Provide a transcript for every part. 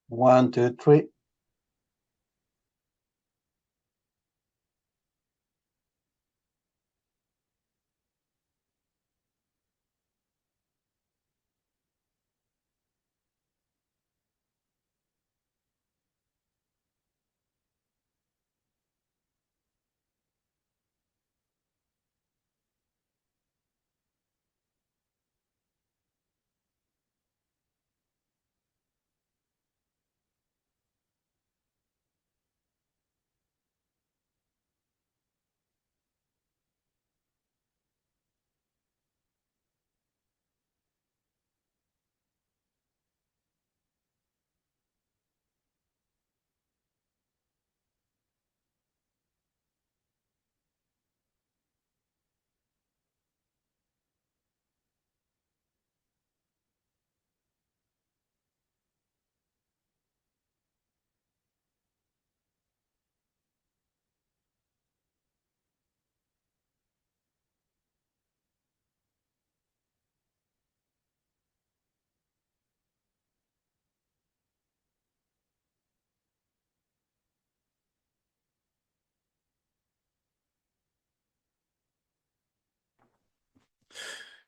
One, two, three.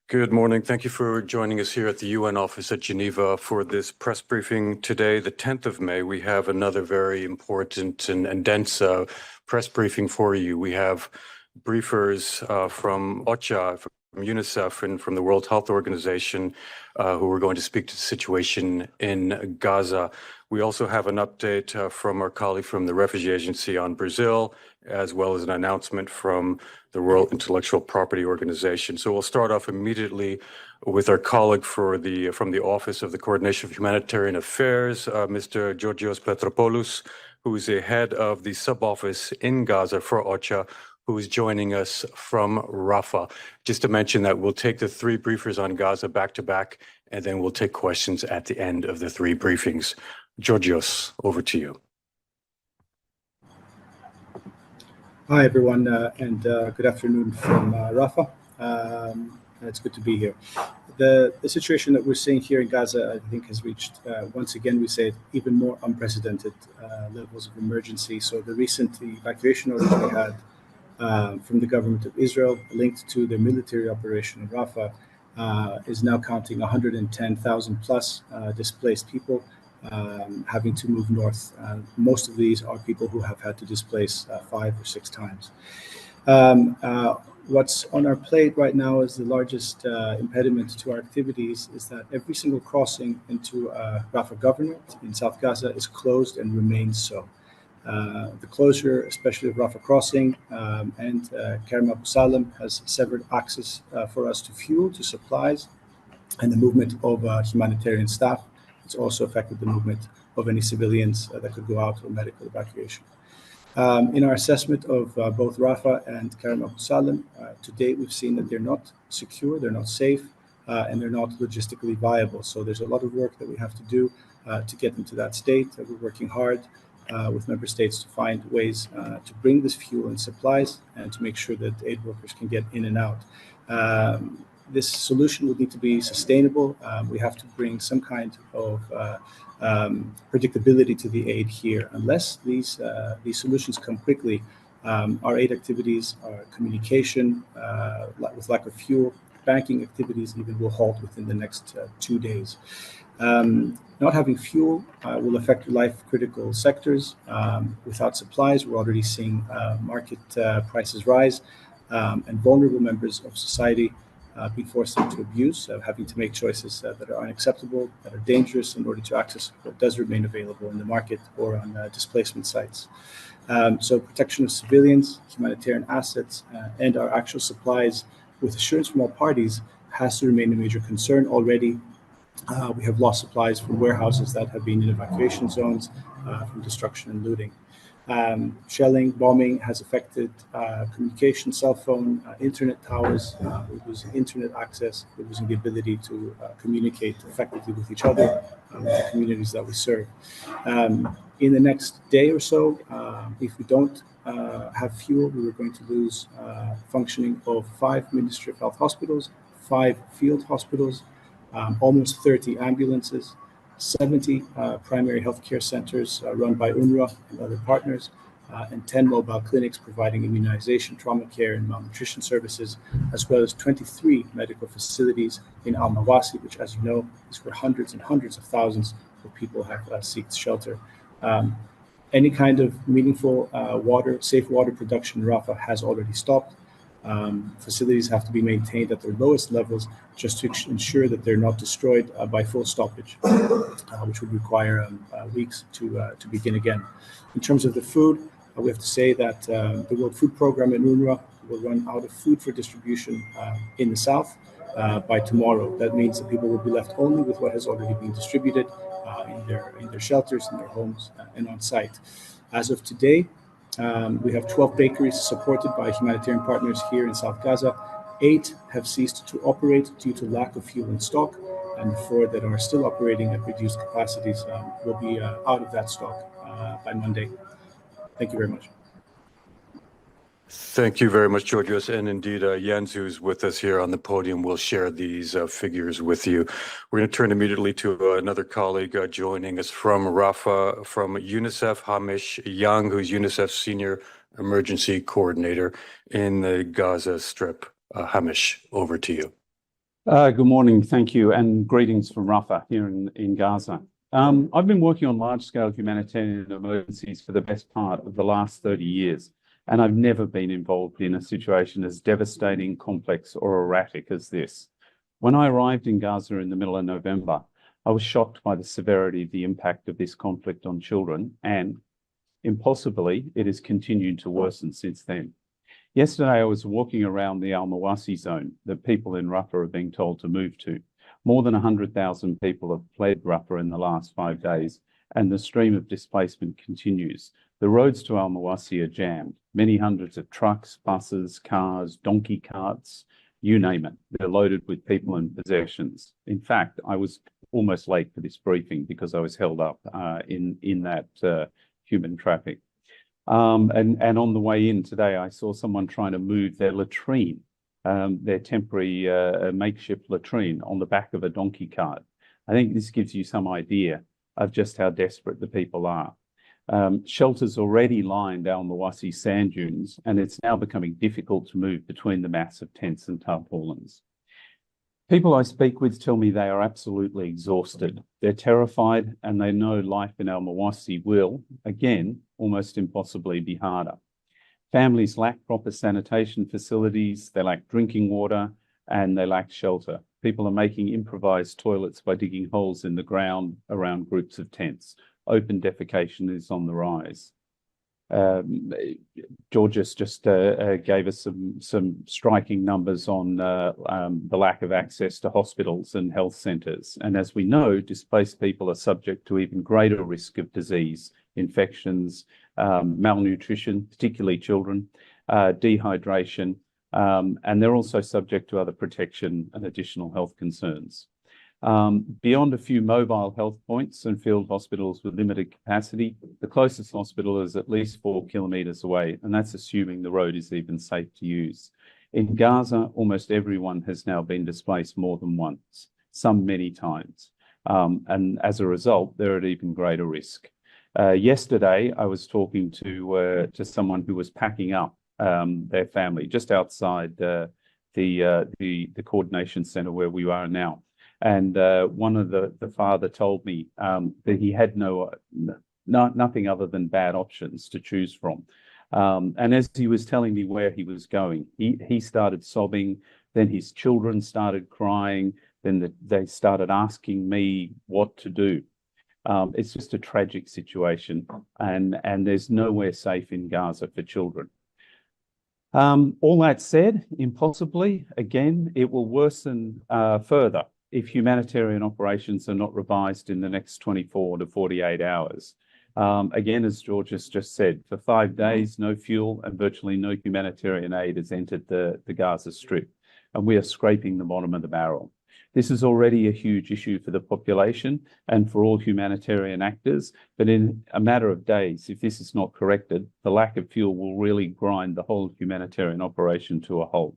Good morning. Thank you for joining us here at the UN office at Geneva for this press briefing today, the 10th of May. We have another very important and dense press briefing for you. We have briefers from OCHA, from UNICEF, and from the World Health Organization who are going to speak to the situation in Gaza. We also have an update from our colleague from the Refugee Agency on Brazil, as well as an announcement from the World Intellectual Property Organization. So we'll start off immediately with our colleague from the Office of the Coordination of Humanitarian Affairs, Mr. Georgios Petropoulos, who is the head of the sub-office in Gaza for OCHA, who is joining us from Rafah. Just to mention that we'll take the three briefers on Gaza back to back, and then we'll take questions at the end of the three briefings. Georgios, over to you. Hi, everyone, and good afternoon from Rafah. It's good to be here. The situation that we're seeing here in Gaza, I think, has reached, once again, we say, even more unprecedented levels of emergency. So the recent evacuation orders we had from the government of Israel linked to the military operation in Rafah is now counting 110,000 plus displaced people having to move north. Most of these are people who have had to displace 5 or 6 times. What's on our plate right now is the largest impediment to our activities is that every single crossing into Rafah Governorate in South Gaza is closed and remains so. The closure, especially of Rafah Crossing and Kerem Abu Salem, has severed access for us to fuel, to supplies, and the movement of humanitarian staff. It's also affected the movement of any civilians that could go out or medical evacuation. In our assessment of both Rafah and Kerem Abu Salem, to date we've seen that they're not secure, they're not safe, and they're not logistically viable. So there's a lot of work that we have to do to get them to that state. We're working hard with member states to find ways to bring this fuel and supplies and to make sure that aid workers can get in and out. This solution will need to be sustainable. We have to bring some kind of predictability to the aid here. Unless these solutions come quickly, our aid activities, our communication, with lack of fuel, banking activities even will halt within the next 2 days. Not having fuel will affect life-critical sectors. Without supplies, we're already seeing market prices rise, and vulnerable members of society being forced into abuse, having to make choices that are unacceptable, that are dangerous in order to access what does remain available in the market or on displacement sites. So protection of civilians, humanitarian assets, and our actual supplies with assurance from all parties has to remain a major concern. Already, we have lost supplies from warehouses that have been in evacuation zones from destruction and looting. Shelling, bombing has affected communication, cell phone, internet towers. We're losing internet access. We're losing the ability to communicate effectively with each other, with the communities that we serve. In the next day or so, if we don't have fuel, we are going to lose functioning of 5 Ministry of Health hospitals, 5 field hospitals, almost 30 ambulances, 70 primary healthcare centers run by UNRWA and other partners, and 10 mobile clinics providing immunization, trauma care, and malnutrition services, as well as 23 medical facilities in Al Mawasi, which, as you know, is where hundreds and hundreds of thousands of people have sought shelter. Any kind of meaningful safe water production in Rafah has already stopped. Facilities have to be maintained at their lowest levels just to ensure that they're not destroyed by full stoppage, which would require weeks to begin again. In terms of the food, we have to say that the World Food Programme in UNRWA will run out of food for distribution in the south by tomorrow. That means that people will be left only with what has already been distributed in their shelters, in their homes, and on site. As of today, we have 12 bakeries supported by humanitarian partners here in South Gaza. 8 have ceased to operate due to lack of fuel in stock, and the 4 that are still operating at reduced capacities will be out of that stock by Monday. Thank you very much. Thank you very much, Georgios. And indeed, Jens, who's with us here on the podium, will share these figures with you. We're going to turn immediately to another colleague joining us from Rafah, from UNICEF, Hamish Young, who's UNICEF's Senior Emergency Coordinator in the Gaza Strip. Hamish, over to you. Good morning, thank you, and greetings from Rafah here in Gaza. I've been working on large-scale humanitarian emergencies for the best part of the last 30 years. And I've never been involved in a situation as devastating, complex, or erratic as this. When I arrived in Gaza in the middle of November, I was shocked by the severity of the impact of this conflict on children, and impossibly, it has continued to worsen since then. Yesterday, I was walking around the Al Mawasi zone that people in Rafah are being told to move to. More than 100,000 people have fled Rafah in the last 5 days, and the stream of displacement continues. The roads to Al Mawasi are jammed. Many hundreds of trucks, buses, cars, donkey carts, you name it. They're loaded with people and possessions. In fact, I was almost late for this briefing because I was held up in that human traffic. And on the way in today, I saw someone trying to move their latrine, their temporary makeshift latrine on the back of a donkey cart. I think this gives you some idea of just how desperate the people are. Shelters already lined Al Mawasi sand dunes, and it's now becoming difficult to move between the mass of tents and tarpaulins. People I speak with tell me they are absolutely exhausted. They're terrified, and they know life in Al Mawasi will, again, almost impossibly be harder. Families lack proper sanitation facilities, they lack drinking water, and they lack shelter. People are making improvised toilets by digging holes in the ground around groups of tents. Open defecation is on the rise. Georgios just gave us some striking numbers on the lack of access to hospitals and health centres. And as we know, displaced people are subject to even greater risk of disease, infections, malnutrition, particularly children, dehydration, and they're also subject to other protection and additional health concerns. Beyond a few mobile health points and field hospitals with limited capacity, the closest hospital is at least 4 kilometres away, and that's assuming the road is even safe to use. In Gaza, almost everyone has now been displaced more than once, some many times. And as a result, they're at even greater risk. Yesterday, I was talking to someone who was packing up their family just outside the coordination centre where we are now. And one of the father told me that he had nothing other than bad options to choose from. And as he was telling me where he was going, he started sobbing, then his children started crying, then they started asking me what to do. It's just a tragic situation, and there's nowhere safe in Gaza for children. All that said, impossibly, again, it will worsen further if humanitarian operations are not revised in the next 24 to 48 hours. Again, as George has just said, for 5 days, no fuel and virtually no humanitarian aid has entered the Gaza Strip, and we are scraping the bottom of the barrel. This is already a huge issue for the population and for all humanitarian actors, but in a matter of days, if this is not corrected, the lack of fuel will really grind the whole humanitarian operation to a halt.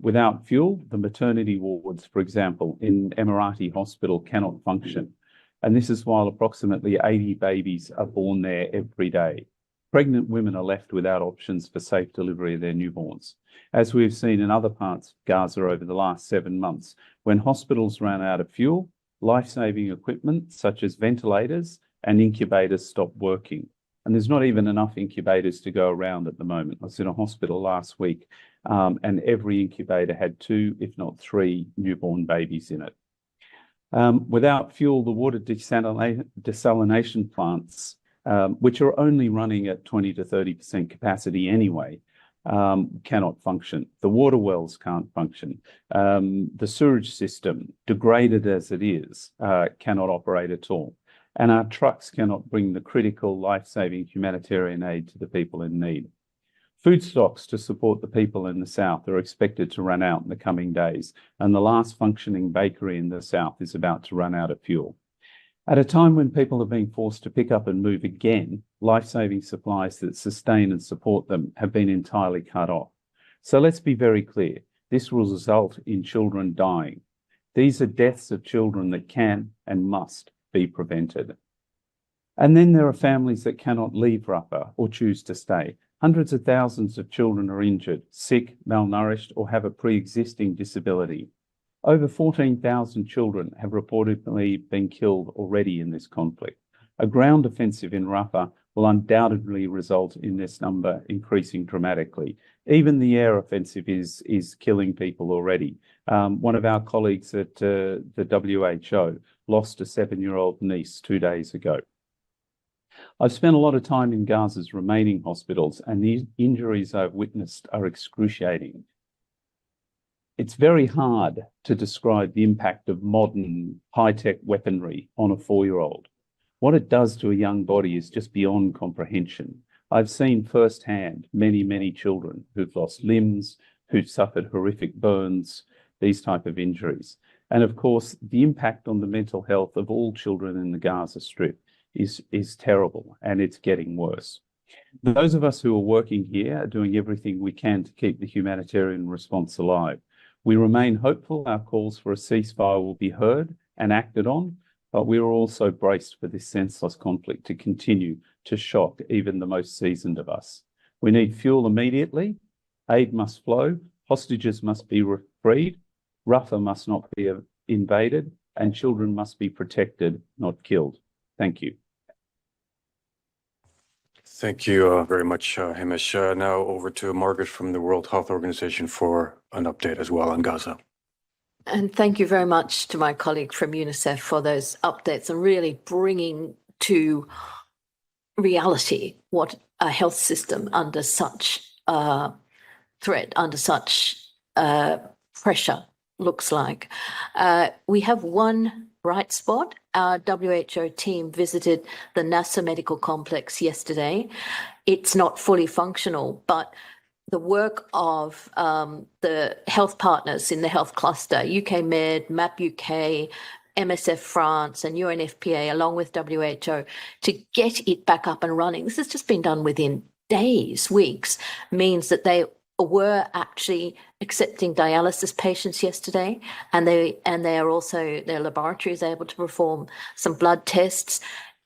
Without fuel, the maternity wards, for example, in Emirati Hospital cannot function. And this is while approximately 80 babies are born there every day. Pregnant women are left without options for safe delivery of their newborns. As we've seen in other parts of Gaza over the last 7 months, when hospitals ran out of fuel, life-saving equipment such as ventilators and incubators stopped working. And there's not even enough incubators to go around at the moment. I was in a hospital last week, and every incubator had 2, if not 3, newborn babies in it. Without fuel, the water desalination plants, which are only running at 20 to 30% capacity anyway, cannot function. The water wells can't function. The sewage system, degraded as it is, cannot operate at all. And our trucks cannot bring the critical life-saving humanitarian aid to the people in need. Food stocks to support the people in the south are expected to run out in the coming days, and the last functioning bakery in the south is about to run out of fuel. At a time when people are being forced to pick up and move again, life-saving supplies that sustain and support them have been entirely cut off. So let's be very clear, this will result in children dying. These are deaths of children that can and must be prevented. And then there are families that cannot leave Rafah or choose to stay. Hundreds of thousands of children are injured, sick, malnourished, or have a pre-existing disability. Over 14,000 children have reportedly been killed already in this conflict. A ground offensive in Rafah will undoubtedly result in this number increasing dramatically. Even the air offensive is killing people already. One of our colleagues at the WHO lost a 7-year-old niece 2 days ago. I've spent a lot of time in Gaza's remaining hospitals, and the injuries I've witnessed are excruciating. It's very hard to describe the impact of modern high-tech weaponry on a 4-year-old. What it does to a young body is just beyond comprehension. I've seen firsthand many children who've lost limbs, who've suffered horrific burns, these type of injuries. And of course, the impact on the mental health of all children in the Gaza Strip is terrible, and it's getting worse. Those of us who are working here are doing everything we can to keep the humanitarian response alive. We remain hopeful our calls for a ceasefire will be heard and acted on, but we are also braced for this senseless conflict to continue to shock even the most seasoned of us. We need fuel immediately, aid must flow, hostages must be freed, Rafah must not be invaded, and children must be protected, not killed. Thank you. Thank you very much, Hamish. Now over to Margaret from the World Health Organization for an update as well on Gaza. And thank you very much to my colleague from UNICEF for those updates and really bringing to reality what a health system under such threat, under such pressure looks like. We have one bright spot. Our WHO team visited the NASA Medical Complex yesterday. It's not fully functional, but the work of the health partners in the health cluster, UK Med, MAP UK, MSF France and UNFPA, along with WHO, to get it back up and running. This has just been done within days, weeks, means that they were actually accepting dialysis patients yesterday, and they are also, their laboratory is able to perform some blood tests.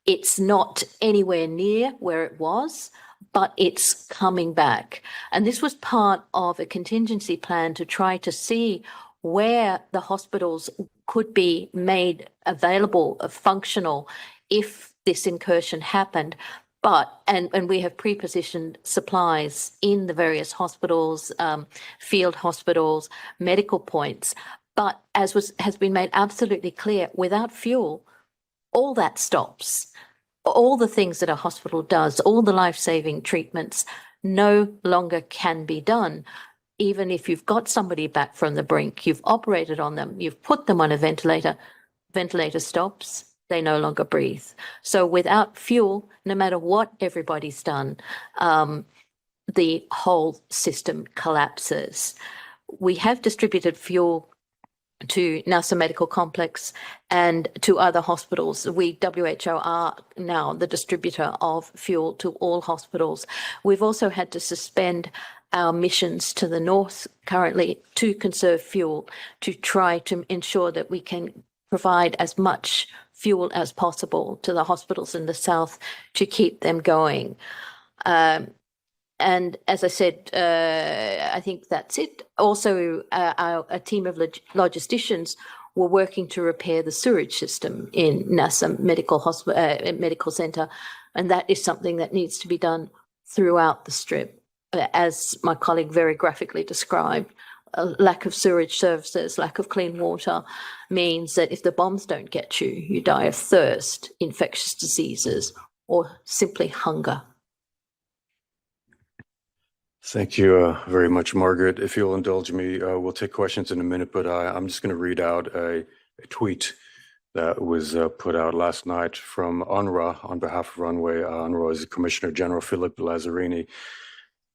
It's not anywhere near where it was, but it's coming back. And this was part of a contingency plan to try to see where the hospitals could be made available, functional, if this incursion happened. But, and we have pre-positioned supplies in the various hospitals, field hospitals, medical points. But as has been made absolutely clear, without fuel, all that stops. All the things that a hospital does, all the life-saving treatments no longer can be done. Even if you've got somebody back from the brink, you've operated on them, you've put them on a ventilator stops, they no longer breathe. So without fuel, no matter what everybody's done, the whole system collapses. We have distributed fuel to NASA Medical Complex and to other hospitals. WHO are now the distributor of fuel to all hospitals. We've also had to suspend our missions to the north currently to conserve fuel, to try to ensure that we can provide as much fuel as possible to the hospitals in the south to keep them going. And as I said, I think that's it. Also, a team of logisticians were working to repair the sewage system in NASA Medical Center, and that is something that needs to be done throughout the Strip. As my colleague very graphically described, a lack of sewage services, lack of clean water means that if the bombs don't get you, you die of thirst, infectious diseases, or simply hunger. Thank you very much, Margaret. If you'll indulge me, we'll take questions in a minute, but I'm just going to read out a tweet that was put out last night from UNRWA on behalf of UNRWA's Commissioner General Philip Lazzarini.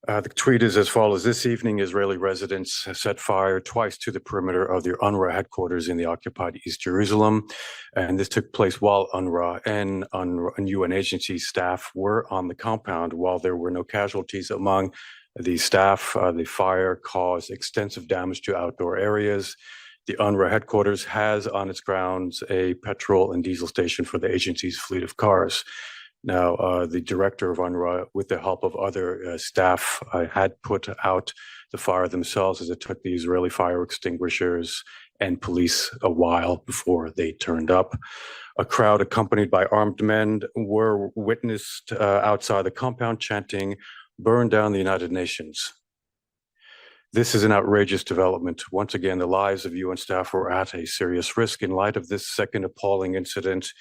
The tweet is as follows: this evening, Israeli residents set fire twice to the perimeter of their UNRWA headquarters in the occupied East Jerusalem. And this took place while UNRWA and UN agency staff were on the compound. While there were no casualties among the staff, the fire caused extensive damage to outdoor areas. The UNRWA headquarters has on its grounds a petrol and diesel station for the agency's fleet of cars. Now, the director of UNRWA, with the help of other staff, had put out the fire themselves, as it took the Israeli fire extinguishers and police a while before they turned up. A crowd accompanied by armed men were witnessed outside the compound chanting, "Burn down the United Nations." This is an outrageous development. Once again, the lives of UN staff were at a serious risk. In light of this second appalling incident,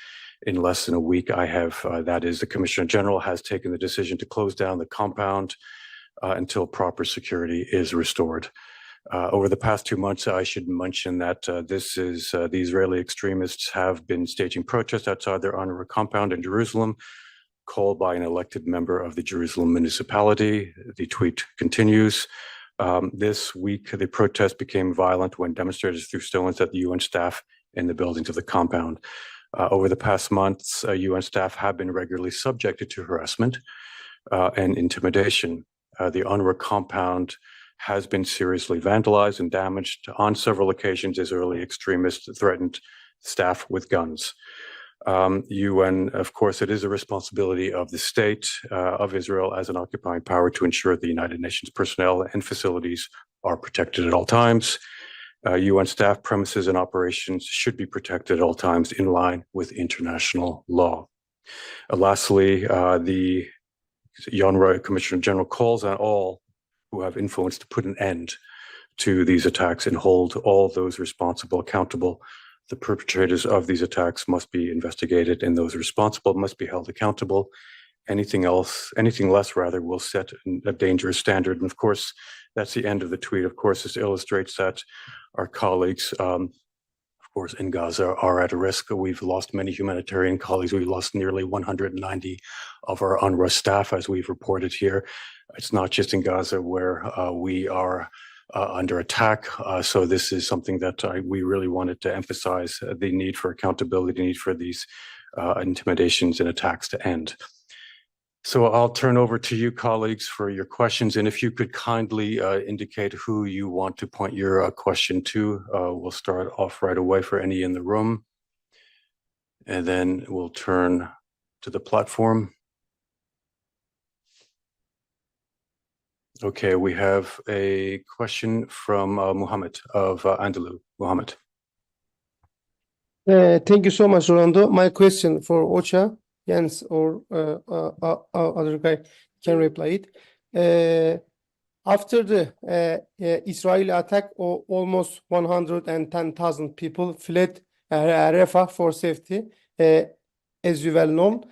in less than a week, the Commissioner General has taken the decision to close down the compound until proper security is restored. Over the past 2 months, I should mention that the Israeli extremists have been staging protests outside their UNRWA compound in Jerusalem, called by an elected member of the Jerusalem municipality. The tweet continues. This week, the protest became violent when demonstrators threw stones at the UN staff in the buildings of the compound. Over the past months, UN staff have been regularly subjected to harassment and intimidation. The UNRWA compound has been seriously vandalized and damaged. On several occasions, Israeli extremists threatened staff with guns. UN, of course, it is a responsibility of the state of Israel as an occupying power to ensure the United Nations personnel and facilities are protected at all times. UN staff premises and operations should be protected at all times in line with international law. Lastly, the UNRWA Commissioner General calls on all who have influence to put an end to these attacks and hold all those responsible accountable. The perpetrators of these attacks must be investigated, and those responsible must be held accountable. Anything less will set a dangerous standard. And of course, that's the end of the tweet. Of course, this illustrates that our colleagues, of course, in Gaza are at a risk. We've lost many humanitarian colleagues. We've lost nearly 190 of our UNRWA staff, as we've reported here. It's not just in Gaza where we are under attack. So this is something that we really wanted to emphasize, the need for accountability, the need for these intimidations and attacks to end. So I'll turn over to you, colleagues, for your questions. And if you could kindly indicate who you want to point your question to, we'll start off right away for any in the room. And then we'll turn to the platform. Okay, we have a question from Mohammed of Andalu. Mohammed. Thank you so much, Rolando. My question for Ocha, Jens, or other guy can reply it. After the Israeli attack, almost 110,000 people fled Rafah for safety, as you well know.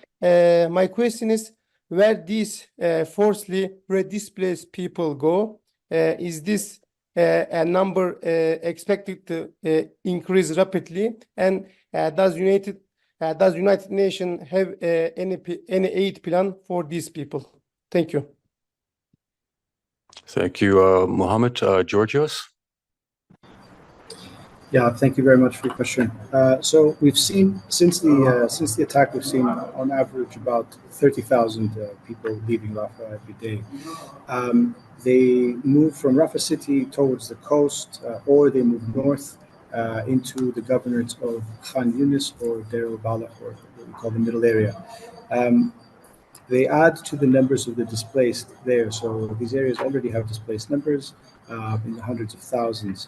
My question is, where these forcibly displaced people go? Is this a number expected to increase rapidly? And does United Nations have any aid plan for these people? Thank you. Thank you, Mohammed. Georgios? Yeah, thank you very much for your question. So we've seen since the attack, we've seen on average about 30,000 people leaving Rafah every day. They move from Rafah city towards the coast, or they move north into the governorates of Khan Yunis or Deir al-Balah, or what we call the middle area. They add to the numbers of the displaced there. So these areas already have displaced numbers in the hundreds of thousands.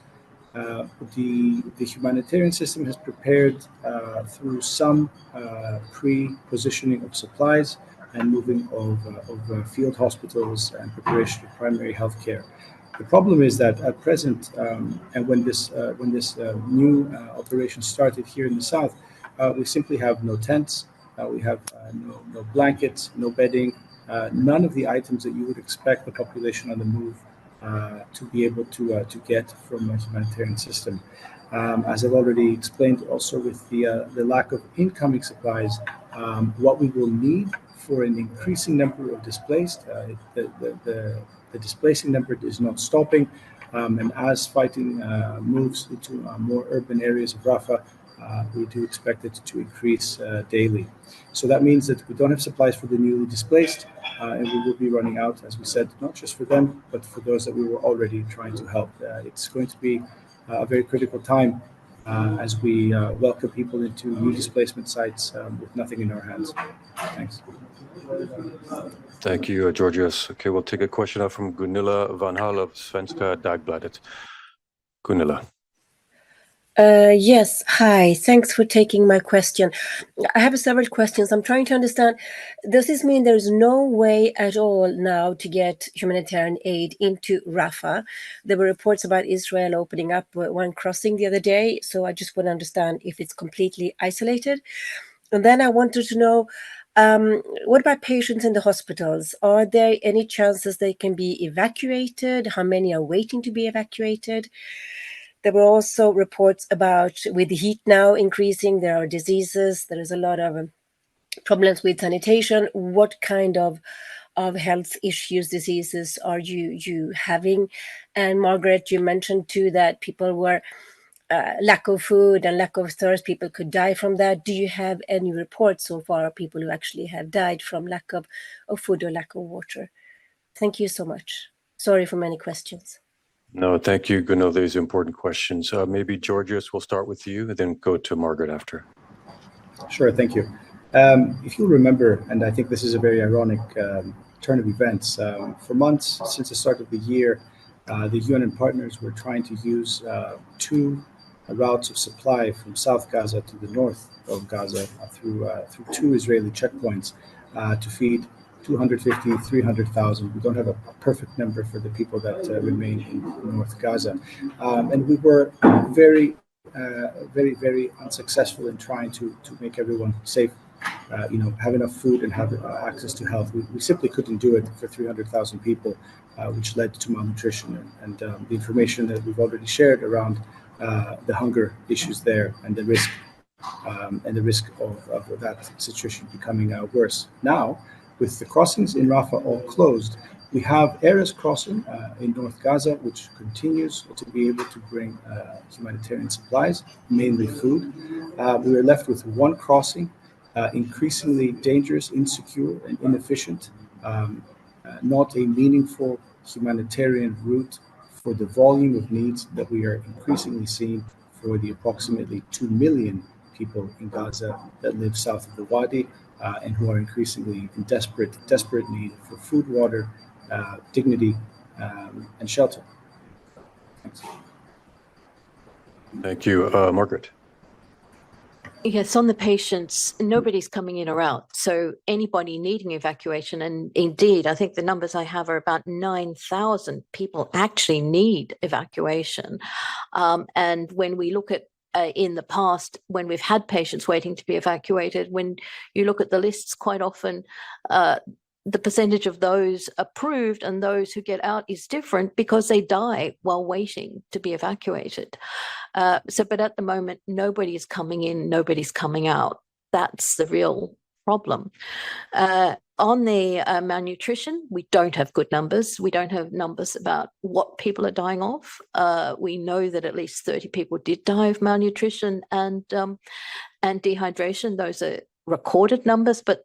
The humanitarian system has prepared through some pre-positioning of supplies and moving of field hospitals and preparation of primary health care. The problem is that at present, and when this new operation started here in the south, we simply have no tents, we have no blankets, no bedding, none of the items that you would expect the population on the move to be able to get from a humanitarian system. As I've already explained, also with the lack of incoming supplies, what we will need for an increasing number of displaced, the displacing number is not stopping, and as fighting moves into more urban areas of Rafah, we do expect it to increase daily. So that means that we don't have supplies for the newly displaced, and we will be running out, as we said, not just for them, but for those that we were already trying to help. It's going to be a very critical time as we welcome people into new displacement sites with nothing in our hands. Thanks. Thank you, Georgios. Okay, we'll take a question out from Gunilla Van Hal of Svenska Dagbladet. Gunilla. Yes, hi. Thanks for taking my question. I have several questions. I'm trying to understand, does this mean there's no way at all now to get humanitarian aid into Rafah? There were reports about Israel opening up one crossing the other day, so I just want to understand if it's completely isolated. And then I wanted to know, what about patients in the hospitals? Are there any chances they can be evacuated? How many are waiting to be evacuated? There were also reports about, with the heat now increasing, there are diseases, there is a lot of problems with sanitation. What kind of health issues, diseases are you having? And Margaret, you mentioned too that people were, lack of food and lack of thirst, people could die from that. Do you have any reports so far of people who actually have died from lack of food or lack of water? Thank you so much. Sorry for many questions. No, thank you, Gunilla. These are important questions. Maybe Georgios, we'll start with you and then go to Margaret after. Sure, thank you. If you remember, and I think this is a very ironic turn of events, for months since the start of the year, the UN and partners were trying to use two routes of supply from South Gaza to the north of Gaza through two Israeli checkpoints to feed 250, 300,000. We don't have a perfect number for the people that remain in North Gaza. And we were very, very unsuccessful in trying to make everyone safe, have enough food and have access to health. We simply couldn't do it for 300,000 people, which led to malnutrition and the information that we've already shared around the hunger issues there and the risk of that situation becoming worse. Now, with the crossings in Rafah all closed, we have Erez crossing in North Gaza, which continues to be able to bring humanitarian supplies, mainly food. We are left with one crossing, increasingly dangerous, insecure, and inefficient, not a meaningful humanitarian route for the volume of needs that we are increasingly seeing for the approximately 2 million people in Gaza that live south of the Wadi, and who are increasingly in desperate need for food, water, dignity, and shelter. Thanks. Thank you, Margaret. Yes, on the patients, nobody's coming in or out. So anybody needing evacuation, and indeed, I think the numbers I have are about 9,000 people actually need evacuation. And when we look at in the past, when we've had patients waiting to be evacuated, when you look at the lists, quite often the percentage of those approved and those who get out is different because they die while waiting to be evacuated. But at the moment, nobody is coming in, nobody's coming out. That's the real problem. On the malnutrition, we don't have good numbers. We don't have numbers about what people are dying of. We know that at least 30 people did die of malnutrition and dehydration. Those are recorded numbers, but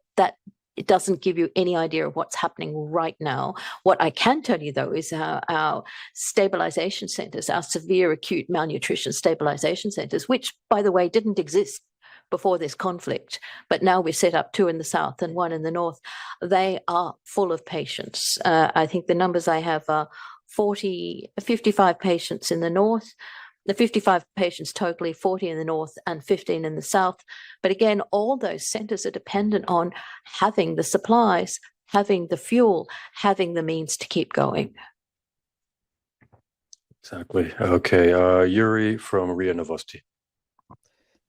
it doesn't give you any idea of what's happening right now. What I can tell you, though, is our stabilization centers, our severe acute malnutrition stabilization centers, which, by the way, didn't exist before this conflict, but now we've set up 2 in the south and 1 in the north. They are full of patients. I think the numbers I have are 55 patients in the north, the 55 patients totally, 40 in the north and 15 in the south. But again, all those centers are dependent on having the supplies, having the fuel, having the means to keep going. Exactly. Okay. Yuri from RIA Novosti.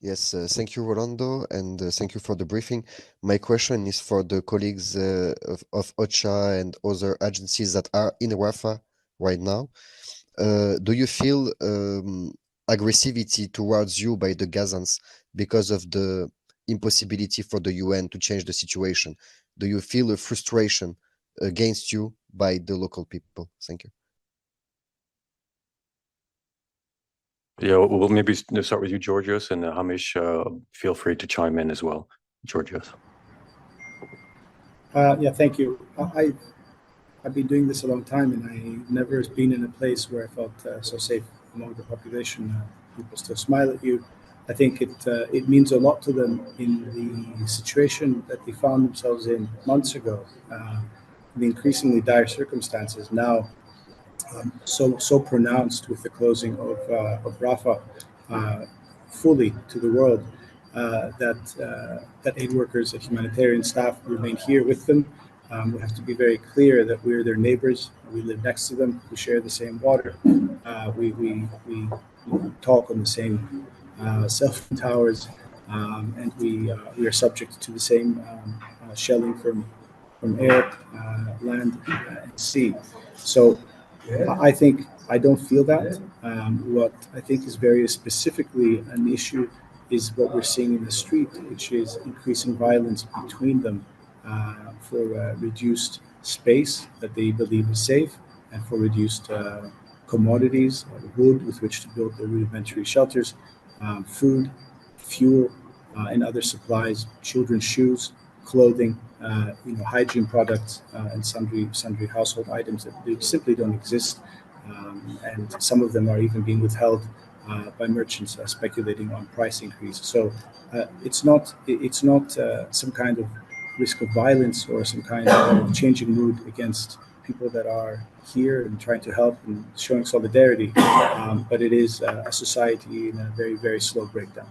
Yes, thank you, Rolando, and thank you for the briefing. My question is for the colleagues of OCHA and other agencies that are in Rafah right now. Do you feel aggressivity towards you by the Gazans because of the impossibility for the UN to change the situation? Do you feel a frustration against you by the local people? Thank you. Yeah, we'll maybe start with you, Georgios, and Hamish, feel free to chime in as well. Georgios. Yeah, thank you. I've been doing this a long time, and I never been in a place where I felt so safe among the population. People still smile at you. I think it means a lot to them in the situation that they found themselves in months ago, the increasingly dire circumstances now so pronounced with the closing of Rafah fully to the world, that aid workers and humanitarian staff remain here with them. We have to be very clear that we're their neighbors. We live next to them. We share the same water. We talk on the same cell phone towers, and we are subject to the same shelling from air, land, and sea. So I think I don't feel that. What I think is very specifically an issue is what we're seeing in the street, which is increasing violence between them for reduced space that they believe is safe, and for reduced commodities, wood with which to build their rudimentary shelters, food, fuel, and other supplies, children's shoes, clothing, hygiene products, and sundry household items that they simply don't exist, and some of them are even being withheld by merchants speculating on price increase. So it's not some kind of risk of violence or some kind of changing mood against people that are here and trying to help and showing solidarity, but it is a society in a very, very slow breakdown.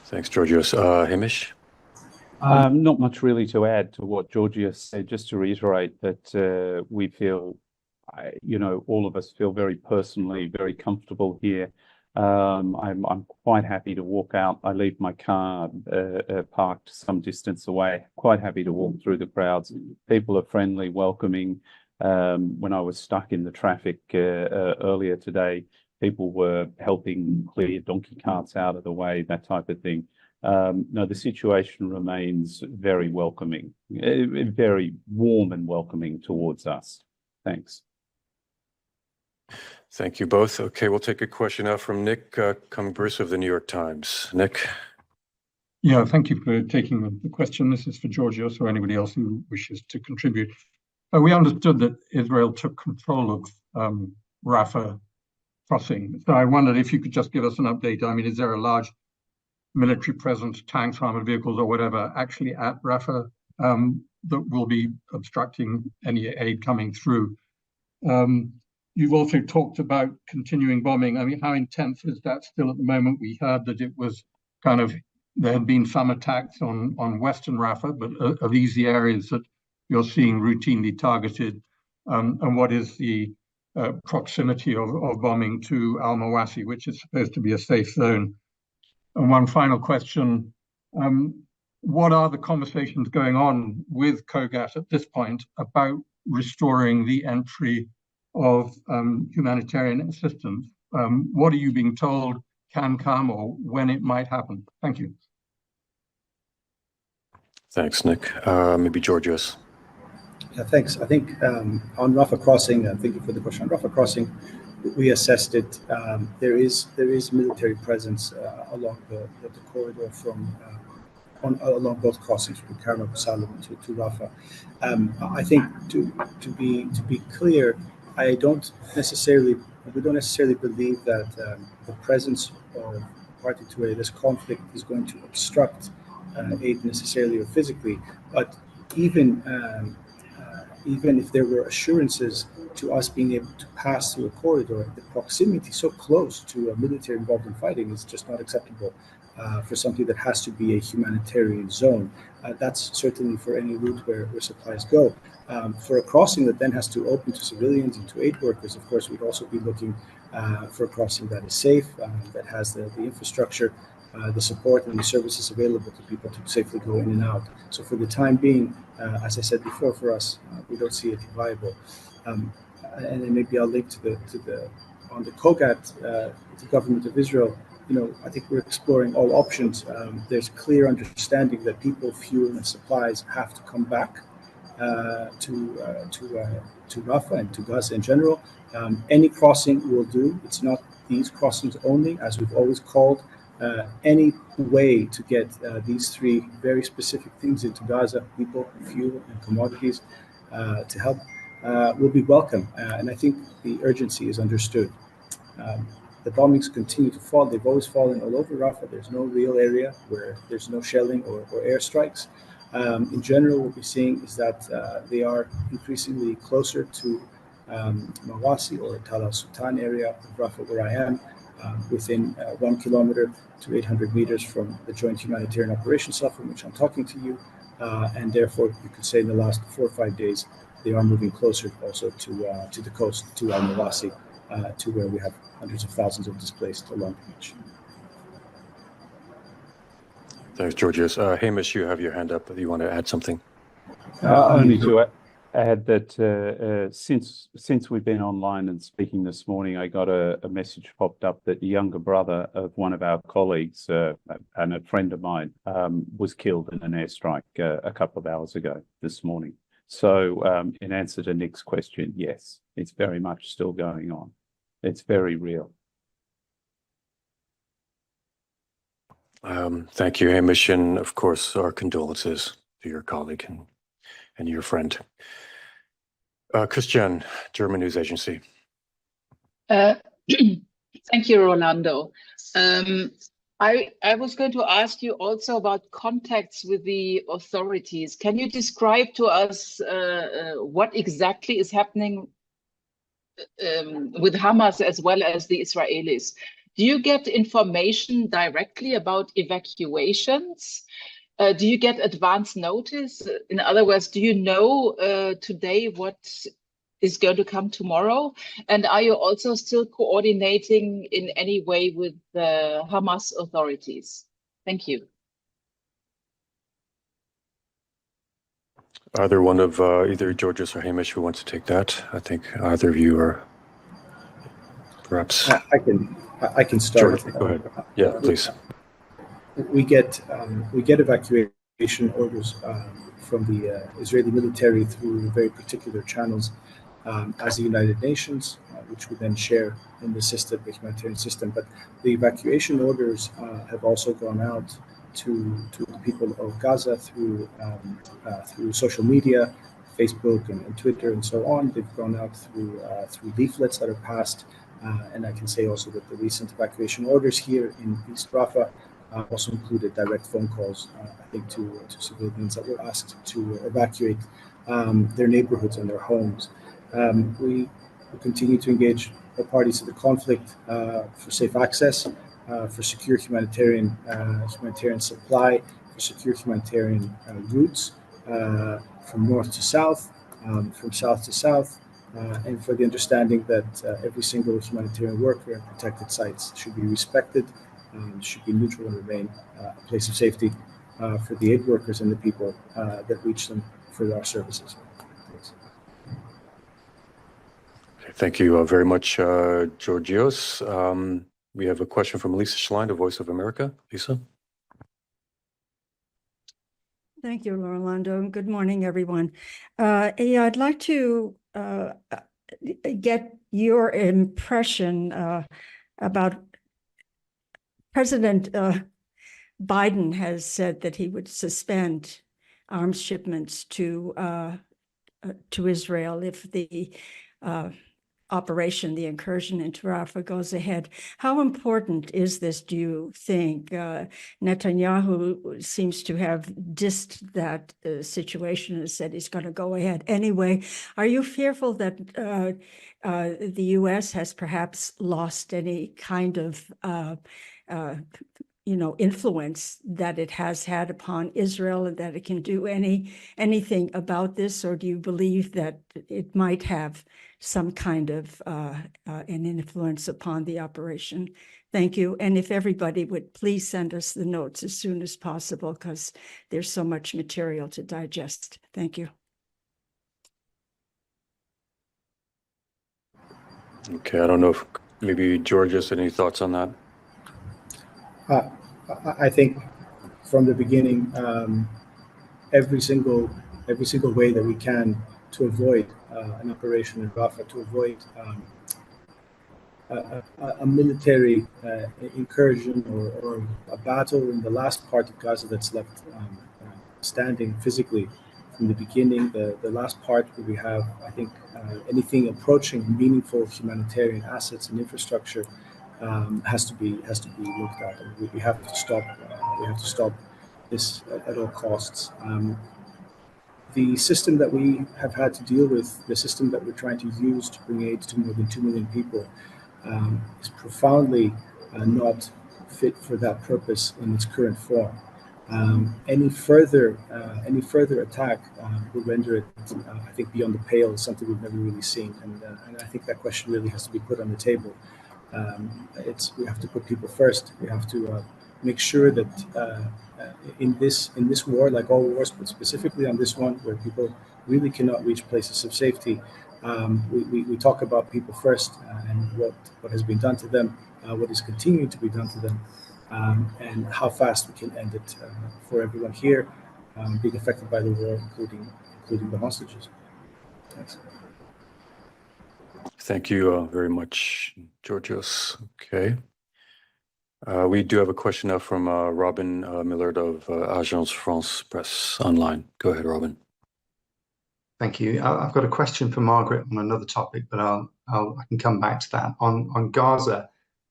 Thanks, Georgios. Hamish? Not much really to add to what Georgios said, just to reiterate that we feel, all of us feel very personally, very comfortable here. I'm quite happy to walk out. I leave my car parked some distance away, quite happy to walk through the crowds. People are friendly, welcoming. When I was stuck in the traffic earlier today, people were helping clear donkey carts out of the way, that type of thing. No, the situation remains very welcoming, very warm and welcoming towards us. Thanks. Thank you both. Okay, we'll take a question now from Nick Cumbers of the New York Times. Nick? Yeah, thank you for taking the question. This is for Georgios or anybody else who wishes to contribute. We understood that Israel took control of Rafah crossing. So I wondered if you could just give us an update. I mean, is there a large military presence, tanks, armored vehicles, or whatever, actually at Rafah that will be obstructing any aid coming through? you've also talked about continuing bombing. I mean, how intense is that still at the moment? We heard that it was kind of, there had been some attacks on Western Rafah, but are these the areas that you're seeing routinely targeted? And what is the proximity of bombing to Al-Mawasi, which is supposed to be a safe zone? And one final question, what are the conversations going on with COGAT at this point about restoring the entry of humanitarian assistance? What are you being told can come or when it might happen? Thank you. Thanks, Nick. Maybe Georgios. Yeah, thanks. I think on Rafah crossing, thank you for the question. On Rafah crossing, we assessed it. There is military presence along the corridor from along both crossings from Karma Salam to Rafah. I think to be clear, we don't necessarily believe that the presence of party to this conflict is going to obstruct aid necessarily or physically, but even if there were assurances to us being able to pass through a corridor, the proximity so close to a military involved in fighting is just not acceptable for something that has to be a humanitarian zone. That's certainly for any route where supplies go. For a crossing that then has to open to civilians and to aid workers, of course, we'd also be looking for a crossing that is safe, that has the infrastructure, the support and the services available to people to safely go in and out. So for the time being, as I said before, for us, we don't see it viable. And then maybe I'll link on the COGAT, the government of Israel. I think we're exploring all options. There's clear understanding that people, fuel, and supplies have to come back to Rafah and to Gaza in general. Any crossing will do. It's not these crossings only, as we've always called. Any way to get these three very specific things into Gaza, people, fuel, and commodities, to help, will be welcome. And I think the urgency is understood. The bombings continue to fall. They've always fallen all over Rafah. There's no real area where there's no shelling or airstrikes. In general, what we're seeing is that they are increasingly closer to Mawasi or Tal al-Sultan area of Rafah, where I am, within 1 kilometer to 800 meters from the Joint Humanitarian Operations Cell from which I'm talking to you. And therefore, you could say in the last 4 or 5 days, they are moving closer also to the coast, to Al-Mawasi, to where we have hundreds of thousands of displaced along the beach. Thanks, Georgios. Hamish, you have your hand up if you want to add something. Only to add that since we've been online and speaking this morning, I got a message popped up that the younger brother of one of our colleagues and a friend of mine was killed in an airstrike a couple of hours ago this morning. So in answer to Nick's question, yes, it's very much still going on. It's very real. Thank you, Hamish, and of course, our condolences to your colleague and your friend. Christian, German News Agency. Thank you, Rolando. I was going to ask you also about contacts with the authorities. Can you describe to us what exactly is happening with Hamas as well as the Israelis? Do you get information directly about evacuations? Do you get advance notice? In other words, do you know today what is going to come tomorrow? And are you also still coordinating in any way with the Hamas authorities? Thank you. Either one of either Georgios or Hamish who wants to take that? I think either of you are perhaps. I can start. George, go ahead. Yeah, please. We get evacuation orders from the Israeli military through very particular channels, as the United Nations, which we then share in the system, the humanitarian system. But the evacuation orders have also gone out to the people of Gaza through social media, Facebook and Twitter and so on. They've gone out through leaflets that are passed. And I can say also that the recent evacuation orders here in East Rafah also included direct phone calls, I think, to civilians that were asked to evacuate their neighborhoods and their homes. We'll continue to engage all parties to the conflict for safe access, for secure humanitarian supply, for secure humanitarian routes from north to south, from south to south, and for the understanding that every single humanitarian worker and protected sites should be respected, should be neutral and remain a place of safety for the aid workers and the people that reach them for our services. Thanks. Okay, thank you very much, Georgios. We have a question from Lisa Schlein, the Voice of America. Lisa? Thank you, Orlando. Good morning, everyone. Yeah, I'd like to get your impression about President Biden has said that he would suspend arms shipments to Israel if the operation, the incursion into Rafah, goes ahead. How important is this, do you think? Netanyahu seems to have dissed that situation and said he's going to go ahead anyway. Are you fearful that the U.S. has perhaps lost any kind of influence that it has had upon Israel, and that it can do anything about this? Or do you believe that it might have some kind of an influence upon the operation? Thank you. And if everybody would please send us the notes as soon as possible, because there's so much material to digest. Thank you. Okay, I don't know if maybe Georgios had any thoughts on that. I think from the beginning, every single way that we can to avoid an operation in Rafah, to avoid a military incursion or a battle in the last part of Gaza that's left standing physically from the beginning, the last part where we have, I think, anything approaching meaningful humanitarian assets and infrastructure has to be looked at. And we have to stop. We have to stop this at all costs. The system that we have had to deal with, the system that we're trying to use to bring aid to more than 2 million people, is profoundly not fit for that purpose in its current form. Any further attack will render it, I think, beyond the pale, something we've never really seen. And I think that question really has to be put on the table. We have to put people first. We have to make sure that in this war, like all wars, but specifically on this one, where people really cannot reach places of safety, we talk about people first and what has been done to them, what is continuing to be done to them, and how fast we can end it for everyone here being affected by the war, including the hostages. Thanks. Thank you very much, Georgios. Okay. We do have a question now from Robin Millard of Agence France Presse Online. Go ahead, Robin. Thank you. I've got a question for Margaret on another topic, but I can come back to that. On Gaza,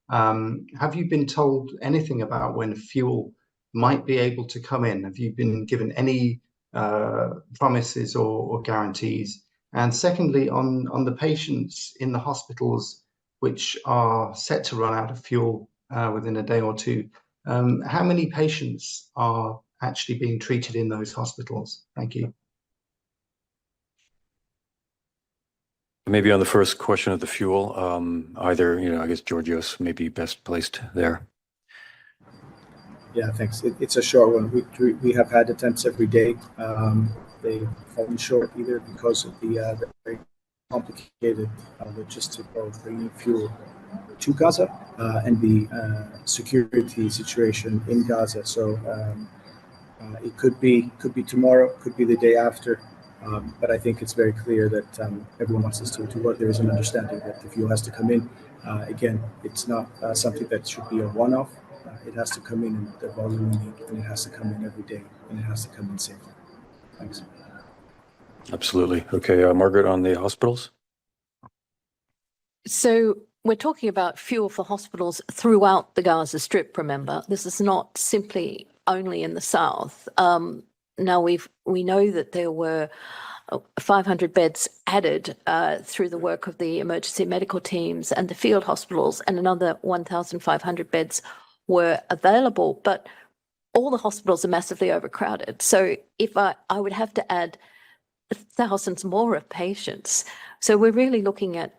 have you been told anything about when fuel might be able to come in? Have you been given any promises or guarantees? And secondly, on the patients in the hospitals which are set to run out of fuel within a day or two, how many patients are actually being treated in those hospitals? Thank you. Maybe on the first question of the fuel, either, I guess Georgios may be best placed there. Yeah, thanks. It's a short one. We have had attempts every day. They've fallen short either because of the very complicated logistical bringing fuel to Gaza and the security situation in Gaza. So it could be tomorrow, could be the day after. But I think it's very clear that everyone wants us to work. There is an understanding that the fuel has to come in. Again, it's not something that should be a one-off. It has to come in the volume we need, and it has to come in every day, and it has to come in safely. Thanks. Absolutely. Okay, Margaret, on the hospitals? So we're talking about fuel for hospitals throughout the Gaza Strip, remember. This is not simply only in the south. Now we know that there were 500 beds added through the work of the emergency medical teams and the field hospitals, and another 1,500 beds were available. But all the hospitals are massively overcrowded. So if I would have to add thousands more of patients. So we're really looking at,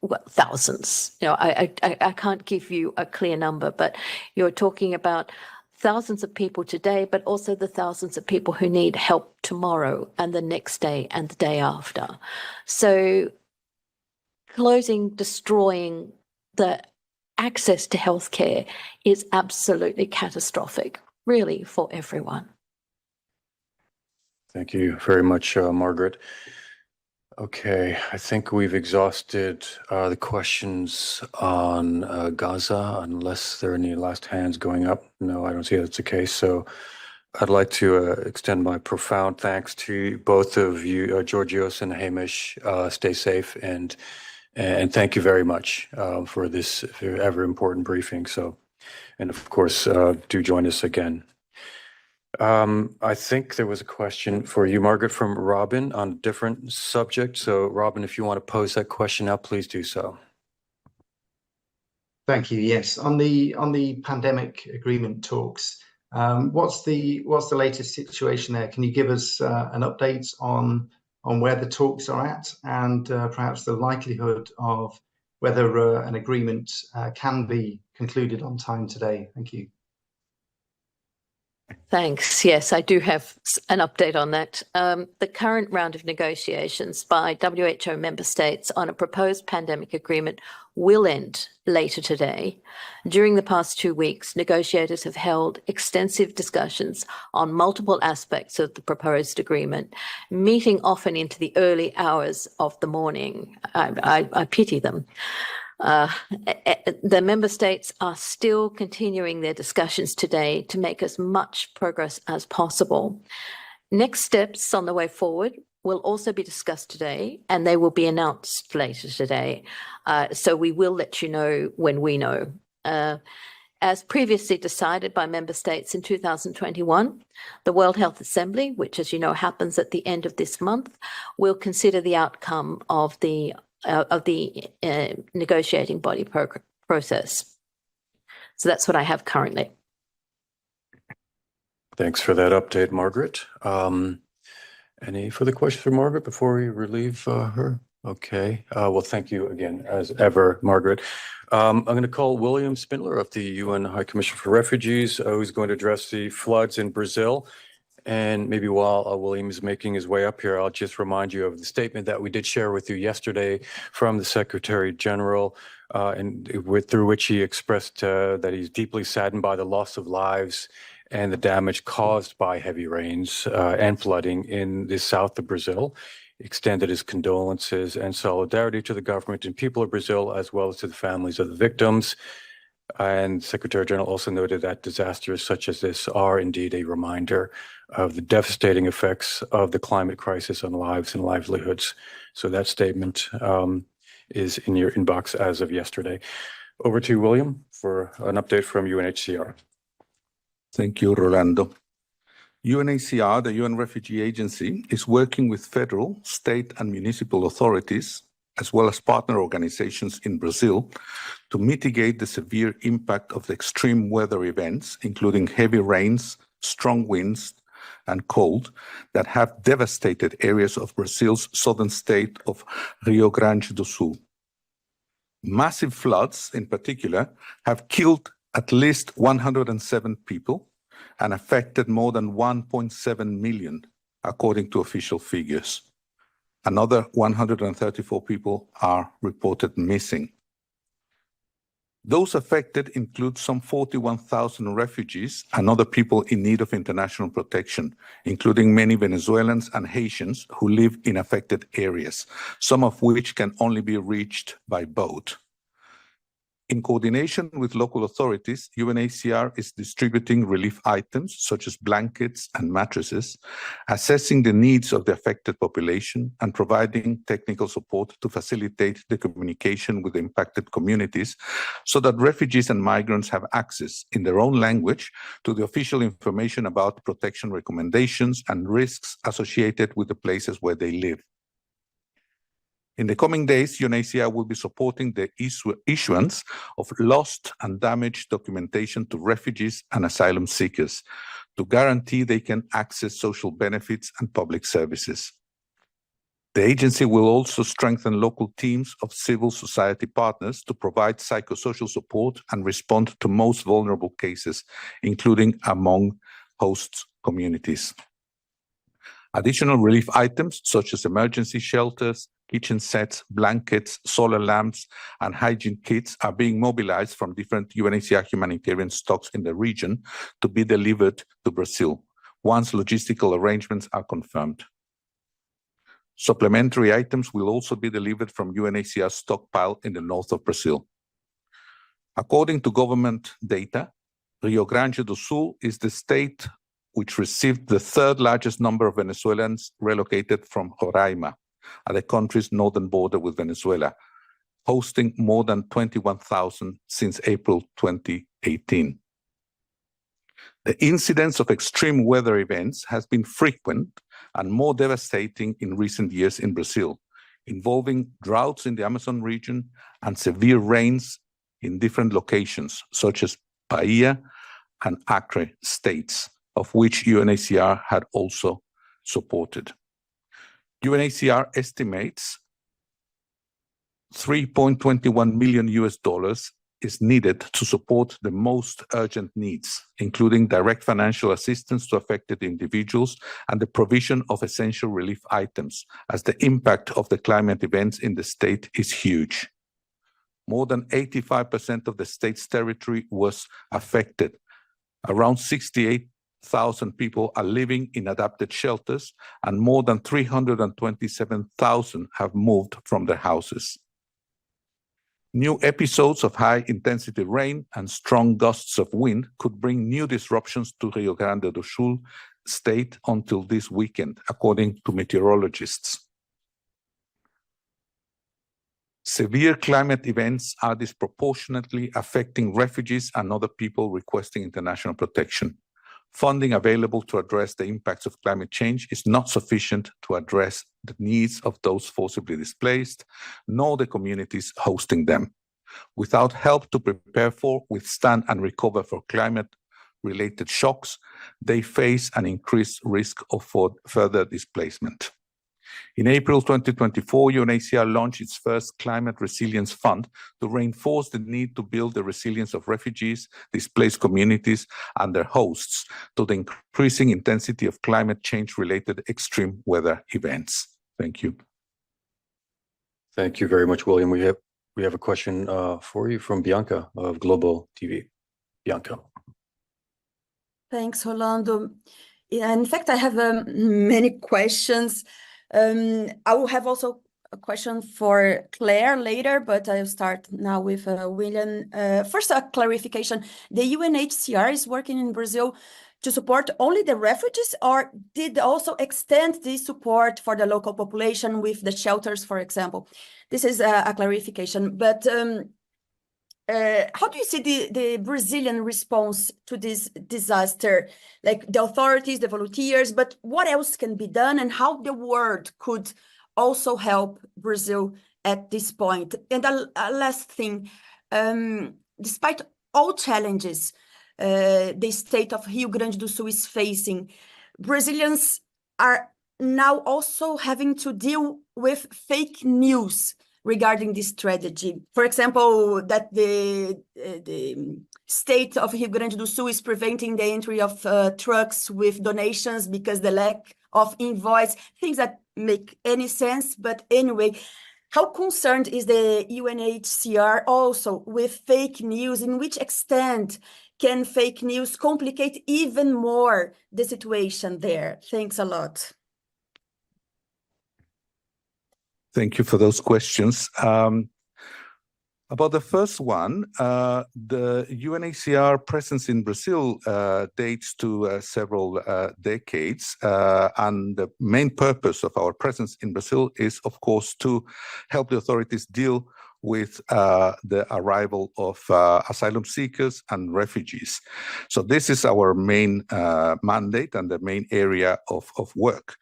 well, thousands. You know, I can't give you a clear number, but you're talking about thousands of people today, but also the thousands of people who need help tomorrow and the next day and the day after. So destroying the access to healthcare is absolutely catastrophic, really, for everyone. Thank you very much, Margaret. Okay, I think we've exhausted the questions on Gaza, unless there are any last hands going up. No, I don't see that's the case. So I'd like to extend my profound thanks to both of you, Georgios and Hamish. Stay safe, and thank you very much for this ever important briefing. So, and of course, do join us again. I think there was a question for you, Margaret, from Robin on a different subject. So, Robin, if you want to pose that question now, please do so. Thank you. Yes, on the pandemic agreement talks, what's the latest situation there? Can you give us an update on where the talks are at, and perhaps the likelihood of whether an agreement can be concluded on time today? Thank you. Thanks. Yes, I do have an update on that. The current round of negotiations by WHO member states on a proposed pandemic agreement will end later today. During the past 2 weeks, negotiators have held extensive discussions on multiple aspects of the proposed agreement, meeting often into the early hours of the morning. I pity them. The member states are still continuing their discussions today to make as much progress as possible. Next steps on the way forward will also be discussed today, and they will be announced later today. So we will let you know when we know. As previously decided by member states in 2021, the World Health Assembly, which, as you know, happens at the end of this month, will consider the outcome of the negotiating body process. So that's what I have currently. Thanks for that update, Margaret. Any further questions for Margaret before we relieve her? Okay. Well, thank you again, as ever, Margaret. I'm going to call William Spindler of the UN High Commissioner for Refugees, who's going to address the floods in Brazil. And maybe while William is making his way up here, I'll just remind you of the statement that we did share with you yesterday from the Secretary General, through which he expressed that he's deeply saddened by the loss of lives and the damage caused by heavy rains and flooding in the south of Brazil. Extended his condolences and solidarity to the government and people of Brazil, as well as to the families of the victims. And Secretary General also noted that disasters such as this are indeed a reminder of the devastating effects of the climate crisis on lives and livelihoods. So that statement is in your inbox as of yesterday. Over to you, William, for an update from UNHCR. Thank you, Rolando. UNHCR, the UN Refugee Agency, is working with federal, state, and municipal authorities, as well as partner organizations in Brazil, to mitigate the severe impact of the extreme weather events, including heavy rains, strong winds, and cold, that have devastated areas of Brazil's southern state of Rio Grande do Sul. Massive floods, in particular, have killed at least 107 people and affected more than 1.7 million, according to official figures. Another 134 people are reported missing. Those affected include some 41,000 refugees and other people in need of international protection, including many Venezuelans and Haitians who live in affected areas, some of which can only be reached by boat. In coordination with local authorities, UNHCR is distributing relief items such as blankets and mattresses, assessing the needs of the affected population, and providing technical support to facilitate the communication with the impacted communities so that refugees and migrants have access in their own language to the official information about protection recommendations and risks associated with the places where they live. In the coming days, UNHCR will be supporting the issuance of lost and damaged documentation to refugees and asylum seekers to guarantee they can access social benefits and public services. The agency will also strengthen local teams of civil society partners to provide psychosocial support and respond to most vulnerable cases, including among host communities. Additional relief items such as emergency shelters, kitchen sets, blankets, solar lamps, and hygiene kits are being mobilized from different UNHCR humanitarian stocks in the region to be delivered to Brazil once logistical arrangements are confirmed. Supplementary items will also be delivered from UNHCR stockpile in the north of Brazil. According to government data, Rio Grande do Sul is the state which received the third largest number of Venezuelans relocated from Roraima, at the country's northern border with Venezuela, hosting more than 21,000 since April 2018. The incidence of extreme weather events has been frequent and more devastating in recent years in Brazil, involving droughts in the Amazon region and severe rains in different locations, such as Bahia and Acre states, of which UNHCR had also supported. UNHCR estimates $3.21 million is needed to support the most urgent needs, including direct financial assistance to affected individuals and the provision of essential relief items, as the impact of the climate events in the state is huge. More than 85% of the state's territory was affected. Around 68,000 people are living in adapted shelters, and more than 327,000 have moved from their houses. New episodes of high-intensity rain and strong gusts of wind could bring new disruptions to Rio Grande do Sul state until this weekend, according to meteorologists. Severe climate events are disproportionately affecting refugees and other people requesting international protection. Funding available to address the impacts of climate change is not sufficient to address the needs of those forcibly displaced, nor the communities hosting them. Without help to prepare for, withstand, and recover for climate-related shocks, they face an increased risk of further displacement. In April 2024, UNHCR launched its first Climate Resilience Fund to reinforce the need to build the resilience of refugees, displaced communities, and their hosts to the increasing intensity of climate change-related extreme weather events. Thank you. Thank you very much, William. We have a question for you from Bianca of Global TV. Bianca. Thanks, Rolando. In fact, I have many questions. I will have also a question for Claire later, but I'll start now with William. First, a clarification. The UNHCR is working in Brazil to support only the refugees, or did also extend this support for the local population with the shelters, for example? This is a clarification. But how do you see the Brazilian response to this disaster? Like the authorities, the volunteers, but what else can be done, and how the world could also help Brazil at this point? And a last thing, despite all challenges the state of Rio Grande do Sul is facing, Brazilians are now also having to deal with fake news regarding this tragedy. For example, that the state of Rio Grande do Sul is preventing the entry of trucks with donations because the lack of invoice, things that make any sense. But anyway, how concerned is the UNHCR also with fake news? In which extent can fake news complicate even more the situation there? Thanks a lot. Thank you for those questions. About the first one, the UNHCR presence in Brazil dates to several decades, and the main purpose of our presence in Brazil is, of course, to help the authorities deal with the arrival of asylum seekers and refugees. So this is our main mandate and the main area of work.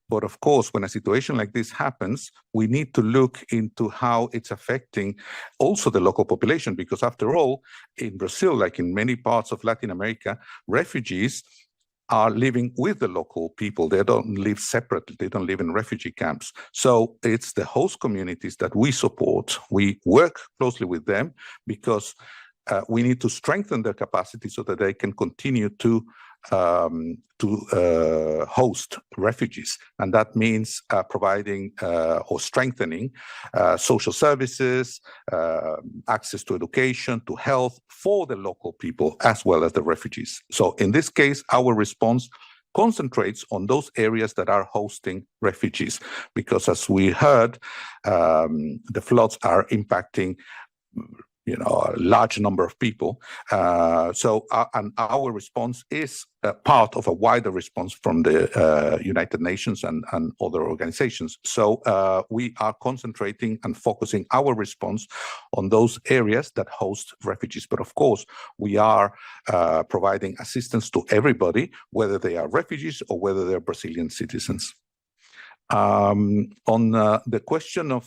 But of course, when a situation like this happens, we need to look into how it's affecting also the local population, because after all, in Brazil, like in many parts of Latin America, refugees are living with the local people. They don't live separately. They don't live in refugee camps. So it's the host communities that we support. We work closely with them because we need to strengthen their capacity so that they can continue to host refugees, and that means providing or strengthening social services, access to education, to health for the local people as well as the refugees. So in this case, our response concentrates on those areas that are hosting refugees, because as we heard, the floods are impacting a large number of people. And our response is part of a wider response from the United Nations and other organizations. So we are concentrating and focusing our response on those areas that host refugees. But of course, we are providing assistance to everybody, whether they are refugees or whether they're Brazilian citizens. On the question of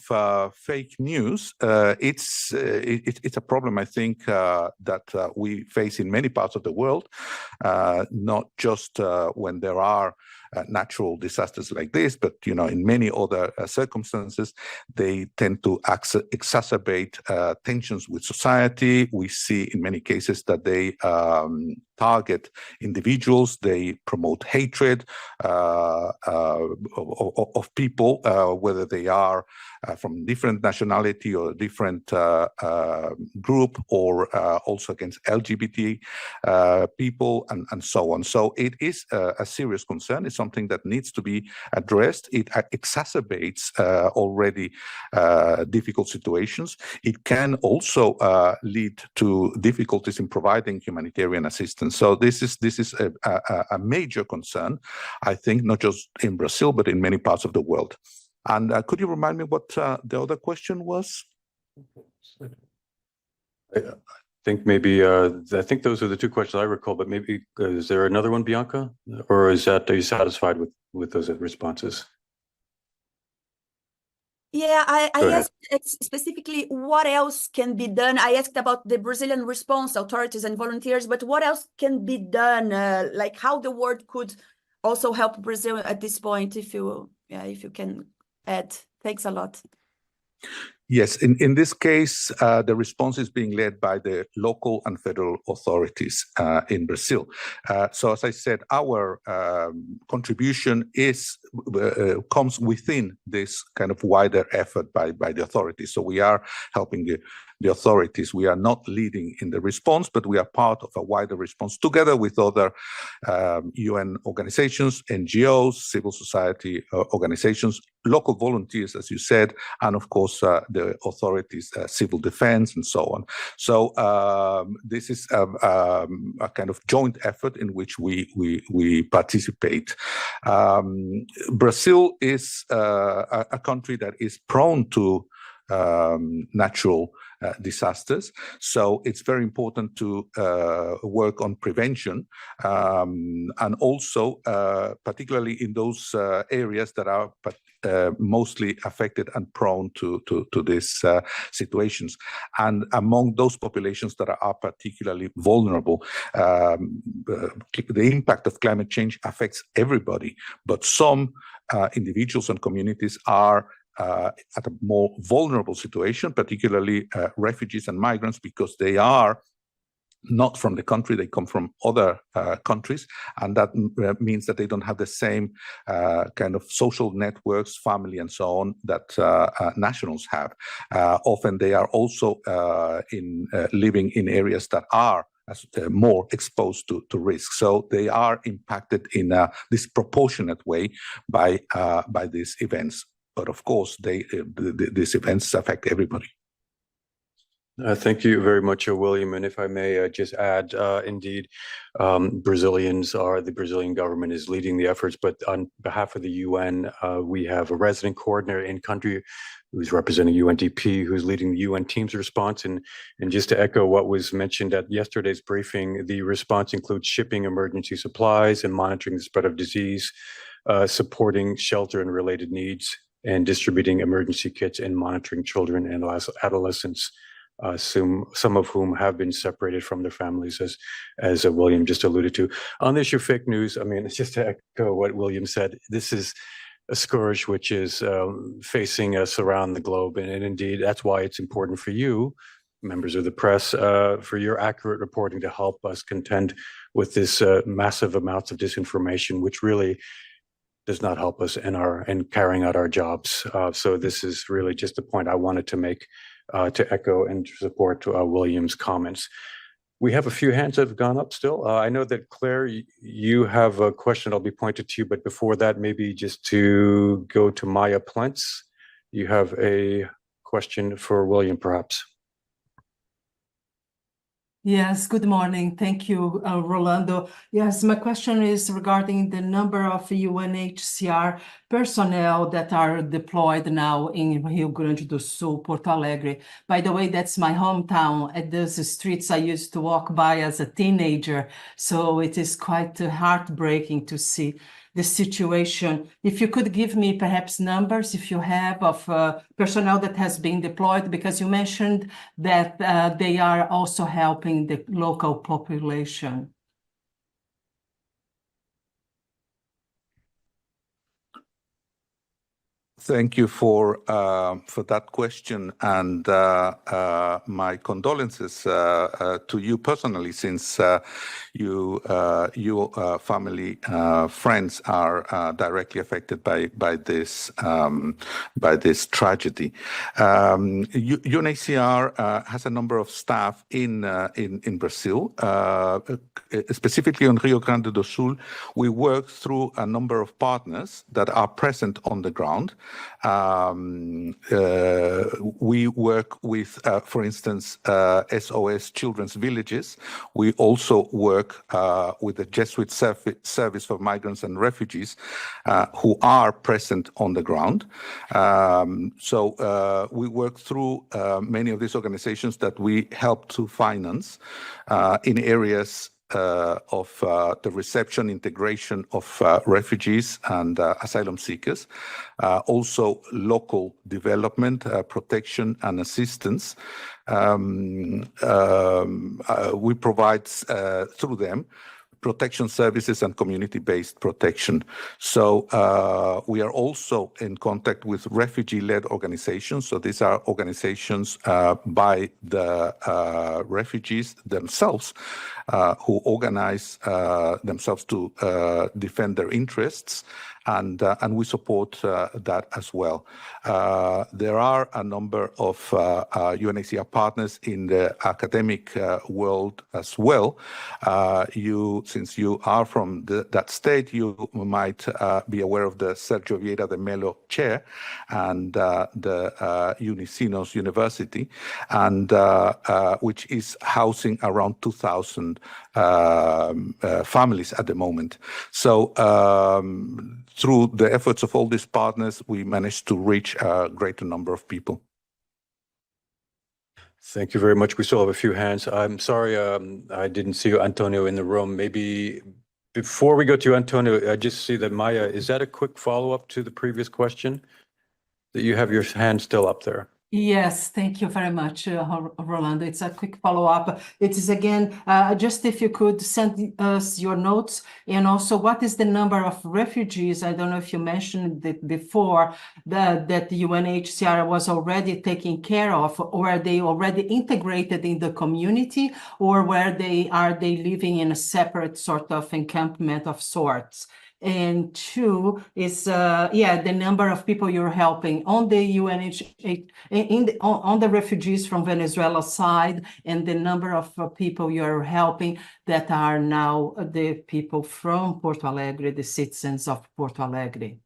fake news, it's a problem, I think, that we face in many parts of the world, not just when there are natural disasters like this, but in many other circumstances, they tend to exacerbate tensions with society. We see in many cases that they target individuals, they promote hatred of people, whether they are from different nationality or different group, or also against LGBT people and so on. So it is a serious concern. It's something that needs to be addressed. It exacerbates already difficult situations. It can also lead to difficulties in providing humanitarian assistance. So this is a major concern, I think, not just in Brazil, but in many parts of the world. And could you remind me what the other question was? I think maybe, I think those are the two questions I recall, but maybe, is there another one, Bianca? Or are you satisfied with those responses? Yeah, I asked specifically what else can be done. I asked about the Brazilian response, authorities and volunteers, but what else can be done? Like how the world could also help Brazil at this point, if you can add. Thanks a lot. Yes, in this case, the response is being led by the local and federal authorities in Brazil. So as I said, our contribution comes within this kind of wider effort by the authorities. So we are helping the authorities. We are not leading in the response, but we are part of a wider response together with other UN organizations, NGOs, civil society organizations, local volunteers, as you said, and of course the authorities, civil defense, and so on. So this is a kind of joint effort in which we participate. Brazil is a country that is prone to natural disasters. So it's very important to work on prevention, and also particularly in those areas that are mostly affected and prone to these situations. And among those populations that are particularly vulnerable, the impact of climate change affects everybody, but some individuals and communities are at a more vulnerable situation, particularly refugees and migrants, because they are not from the country, they come from other countries, and that means that they don't have the same kind of social networks, family, and so on that nationals have. Often they are also living in areas that are more exposed to risk. So they are impacted in a disproportionate way by these events. But of course, these events affect everybody. Thank you very much, William. And if I may just add, indeed, the Brazilian government is leading the efforts, but on behalf of the UN, we have a resident coordinator in country who's representing UNDP, who's leading the UN team's response. And just to echo what was mentioned at yesterday's briefing, the response includes shipping emergency supplies and monitoring the spread of disease, supporting shelter and related needs, and distributing emergency kits and monitoring children and adolescents, some of whom have been separated from their families, as William just alluded to. On the issue of fake news, I mean, it's just to echo what William said. This is a scourge which is facing us around the globe, and indeed, that's why it's important for you, members of the press, for your accurate reporting to help us contend with this massive amounts of disinformation, which really does not help us in carrying out our jobs. So this is really just a point I wanted to make to echo and to support William's comments. We have a few hands that have gone up still. I know that Claire, you have a question. I'll be pointed to you, but before that, maybe just to go to Maya Plentz. You have a question for William, perhaps. Yes, good morning. Thank you, Rolando. Yes, my question is regarding the number of UNHCR personnel that are deployed now in Rio Grande do Sul, Porto Alegre. By the way, that's my hometown. At those streets I used to walk by as a teenager, so it is quite heartbreaking to see the situation. If you could give me perhaps numbers, if you have, of personnel that has been deployed, because you mentioned that they are also helping the local population. Thank you for that question, and my condolences to you personally, since your family, friends are directly affected by this tragedy. UNHCR has a number of staff in Brazil, specifically on Rio Grande do Sul. We work through a number of partners that are present on the ground. We work with, for instance, SOS Children's Villages. We also work with the Jesuit Service for Migrants and Refugees, who are present on the ground. So we work through many of these organizations that we help to finance in areas of the reception, integration of refugees and asylum seekers, also local development, protection and assistance. We provide through them protection services and community-based protection. So we are also in contact with refugee-led organizations. So these are organizations by the refugees themselves, who organize themselves to defend their interests, and we support that as well. There are a number of UNHCR partners in the academic world as well. Since you are from that state, you might be aware of the Sergio Vieira de Mello Chair and the Unicinos University, and which is housing around 2,000 families at the moment. So through the efforts of all these partners, we managed to reach a greater number of people. Thank you very much. We still have a few hands. I'm sorry, I didn't see you, Antonio, in the room. Maybe before we go to you, Antonio, I just see that Maya, is that a quick follow-up to the previous question? That you have your hand still up there? Yes, thank you very much, Rolando. It's a quick follow-up. It is again, just if you could send us your notes, and also what is the number of refugees? I don't know if you mentioned it before, that the UNHCR was already taking care of, or are they already integrated in the community, or are they living in a separate sort of encampment of sorts? And two is, the number of people you're helping on the on the refugees from Venezuela side, and the number of people you're helping that are now the people from Porto Alegre, the citizens of Porto Alegre.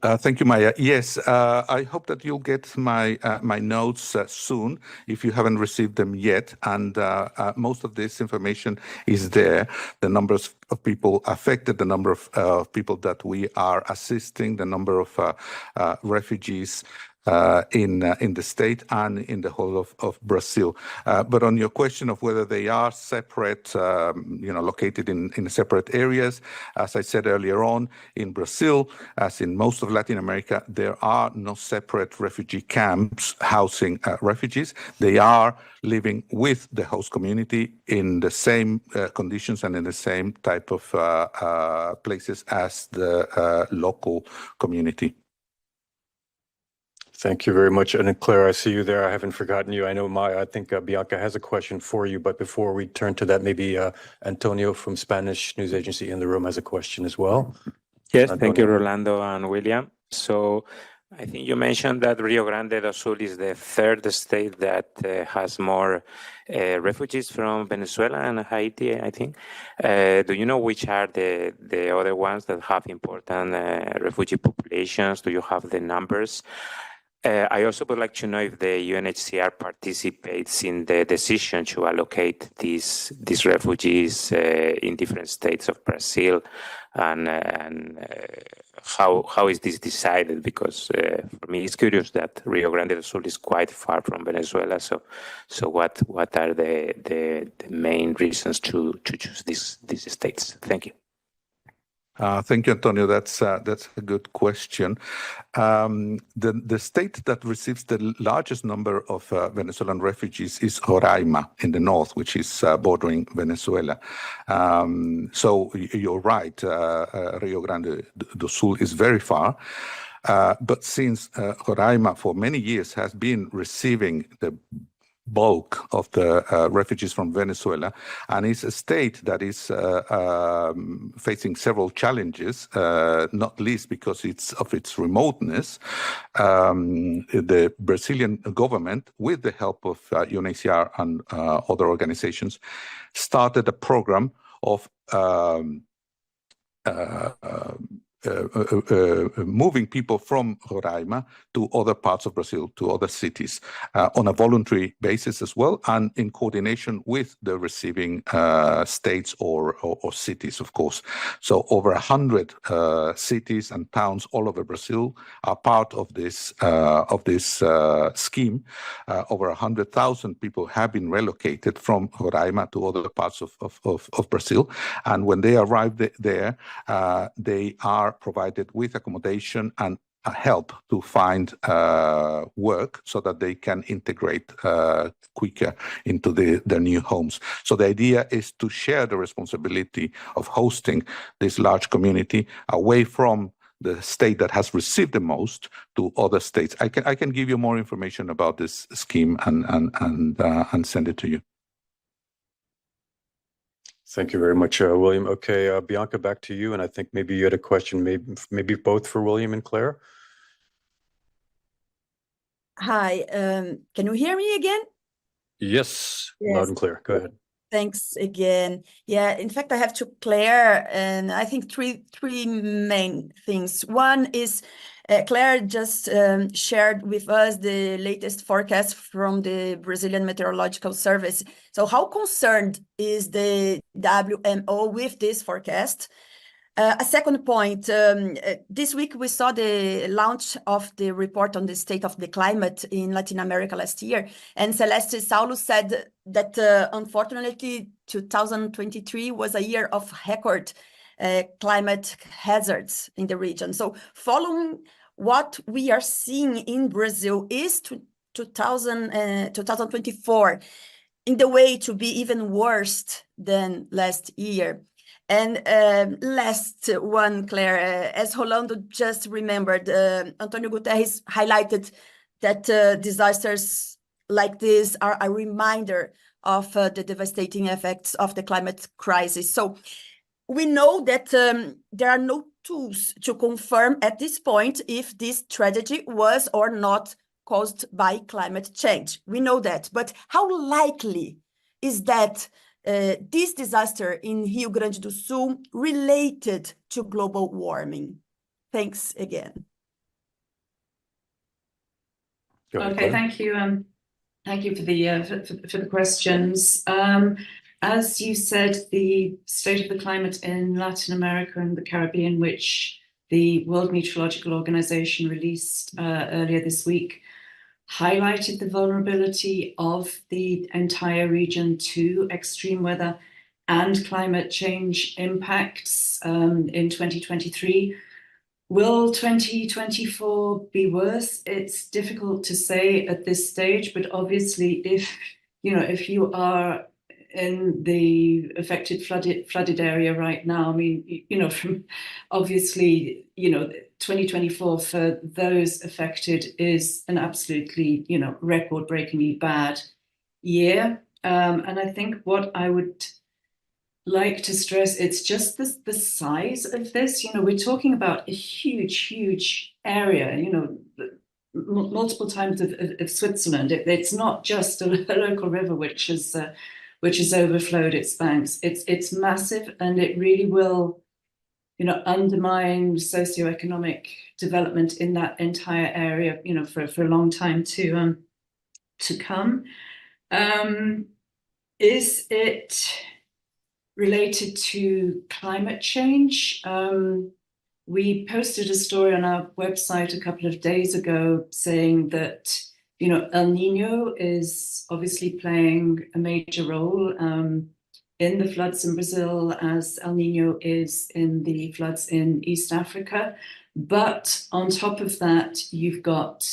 Thank you, Maya. Yes, I hope that you'll get my my notes soon if you haven't received them yet. And most of this information is there. The numbers of people affected, the number of people that we are assisting, the number of refugees in the state and in the whole of Brazil. But on your question of whether they are separate, located in separate areas, as I said earlier on, in Brazil, as in most of Latin America, there are no separate refugee camps housing refugees. They are living with the host community in the same conditions and in the same type of places as the local community. Thank you very much. And Claire, I see you there. I haven't forgotten you. I know I think Bianca has a question for you, but before we turn to that, maybe Antonio from Spanish news agency in the room has a question as well. Yes, Antonio. thank you, Rolando and William. So I think you mentioned that Rio Grande do Sul is the third state that has more refugees from Venezuela and Haiti, I think. Do you know which are the other ones that have important refugee populations? Do you have the numbers? I also would like to know if the UNHCR participates in the decision to allocate these refugees in different states of Brazil, and how is this decided? Because for me, it's curious that Rio Grande do Sul is quite far from Venezuela. So what are the main reasons to choose these states? Thank you. Thank you, Antonio. That's a good question. The state that receives the largest number of Venezuelan refugees is Roraima in the north, which is bordering Venezuela. So you're right, Rio Grande do Sul is very far. But since Roraima for many years has been receiving the bulk of the refugees from Venezuela, and it's a state that is facing several challenges, not least because of its remoteness. The Brazilian government, with the help of UNHCR and other organizations, started a program of moving people from Roraima to other parts of Brazil, to other cities, on a voluntary basis as well, and in coordination with the receiving states or cities, of course. So over 100 cities and towns all over Brazil are part of this scheme. Over 100,000 people have been relocated from Roraima to other parts of Brazil, and when they arrive there, they are provided with accommodation and help to find work so that they can integrate quicker into their new homes. So the idea is to share the responsibility of hosting this large community away from the state that has received the most to other states. I can give you more information about this scheme and send it to you. Thank you very much, William. Okay, Bianca, back to you. And I think maybe you had a question, maybe both for William and Claire. Hi, can you hear me again? Yes, Yes. loud and clear. Go ahead. Thanks again. Yeah, in fact, I have to Claire, and I think three main things. One is Claire just shared with us the latest forecast from the Brazilian Meteorological Service. So how concerned is the WMO with this forecast? A second point, this week we saw the launch of the report on the state of the climate in Latin America last year. And Celeste Saulo said that unfortunately 2023 was a year of record climate hazards in the region. So following what we are seeing in Brazil, is 2024 in the way to be even worse than last year. And last one, Claire, as Rolando just remembered, Antonio Guterres highlighted that disasters like this are a reminder of the devastating effects of the climate crisis. So we know that there are no tools to confirm at this point if this tragedy was or not caused by climate change. We know that, but how likely is that this disaster in Rio Grande do Sul related to global warming? Thanks again. Go ahead, Okay, Claire. thank you. Thank you for the questions. As you said, the state of the climate in Latin America and the Caribbean, which the World Meteorological Organization released earlier this week, highlighted the vulnerability of the entire region to extreme weather and climate change impacts in 2023. Will 2024 be worse? It's difficult to say at this stage, but obviously if you are in the affected flooded area right now, I mean, from obviously, 2024 for those affected is an absolutely, record-breakingly bad year. And I think what I would like to stress, it's just the size of this. We're talking about a huge area, multiple times of Switzerland. It's not just a local river which has overflowed its banks. It's massive, and it really will, undermine socioeconomic development in that entire area, for a long time to come. Is it related to climate change? We posted a story on our website a couple of days ago saying that, El Nino is obviously playing a major role in the floods in Brazil, as El Nino is in the floods in East Africa. But on top of that, you've got